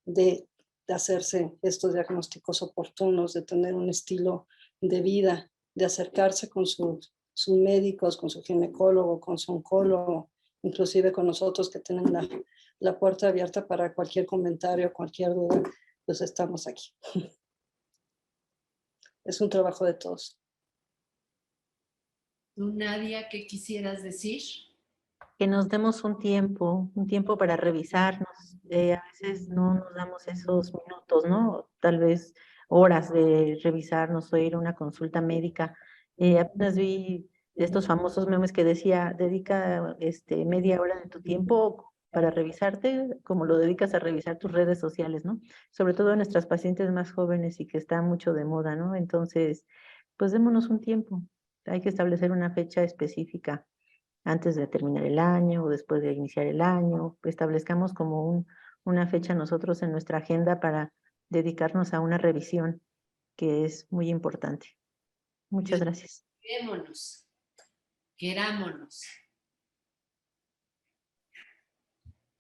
Speaker 4: de hacerse estos diagnósticos oportunos, de tener un estilo de vida, de acercarse con sus médicos, con su ginecólogo, con su oncólogo, inclusive con nosotros que tienen la puerta abierta para cualquier comentario, cualquier duda, pues estamos aquí. Es un trabajo de todos.
Speaker 2: ¿Tú, Nadia, qué quisieras decir?
Speaker 3: Que nos demos un tiempo para revisarnos. A veces no nos damos esos minutos, ¿no? Tal vez horas de revisarnos o ir a una consulta médica. Apenas vi estos famosos memes que decía, dedica media hora de tu tiempo para revisarte, como lo dedicas a revisar tus redes sociales, ¿no? Sobre todo a nuestras pacientes más jóvenes y que está mucho de moda, ¿no? Entonces, pues démonos un tiempo. Hay que establecer una fecha específica antes de terminar el año o después de iniciar el año. Establezcamos como una fecha nosotros en nuestra agenda para dedicarnos a una revisión que es muy importante. Muchas gracias.
Speaker 2: Querámonos.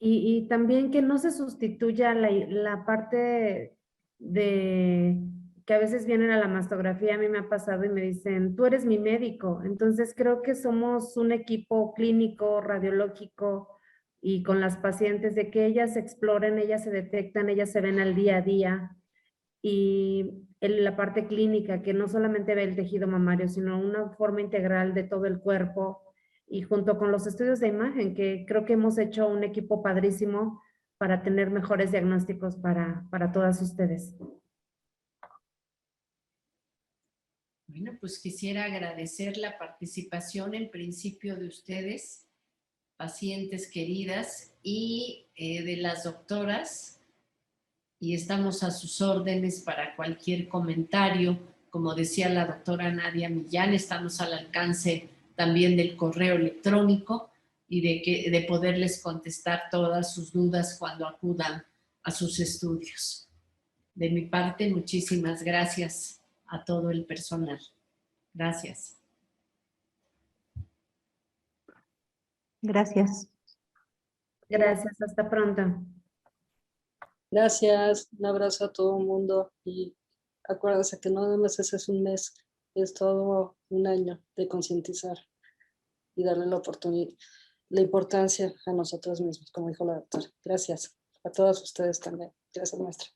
Speaker 5: Y también que no se sustituya la parte de que a veces vienen a la mastografía, a mí me ha pasado y me dicen, tú eres mi médico. Entonces creo que somos un equipo clínico, radiológico y con las pacientes de que ellas se exploren, ellas se detectan, ellas se ven al día a día. Y en la parte clínica, que no solamente ve el tejido mamario, sino una forma integral de todo el cuerpo, y junto con los estudios de imagen, que creo que hemos hecho un equipo padrísimo para tener mejores diagnósticos para todas ustedes.
Speaker 2: Bueno, pues quisiera agradecer la participación en principio de ustedes, pacientes queridas, y de las doctoras, y estamos a sus órdenes para cualquier comentario. Como decía la doctora Nadia Millán, estamos al alcance también del correo electrónico y de poderles contestar todas sus dudas cuando acudan a sus estudios. De mi parte, muchísimas gracias a todo el personal. Gracias.
Speaker 3: Gracias.
Speaker 5: Gracias, hasta pronto.
Speaker 4: Gracias, un abrazo a todo el mundo y acuérdense que no nada más ese es un mes, es todo un año de concientizar y darle la oportunidad, la importancia a nosotros mismos, como dijo la doctora. Gracias a todos ustedes también. Gracias, maestra.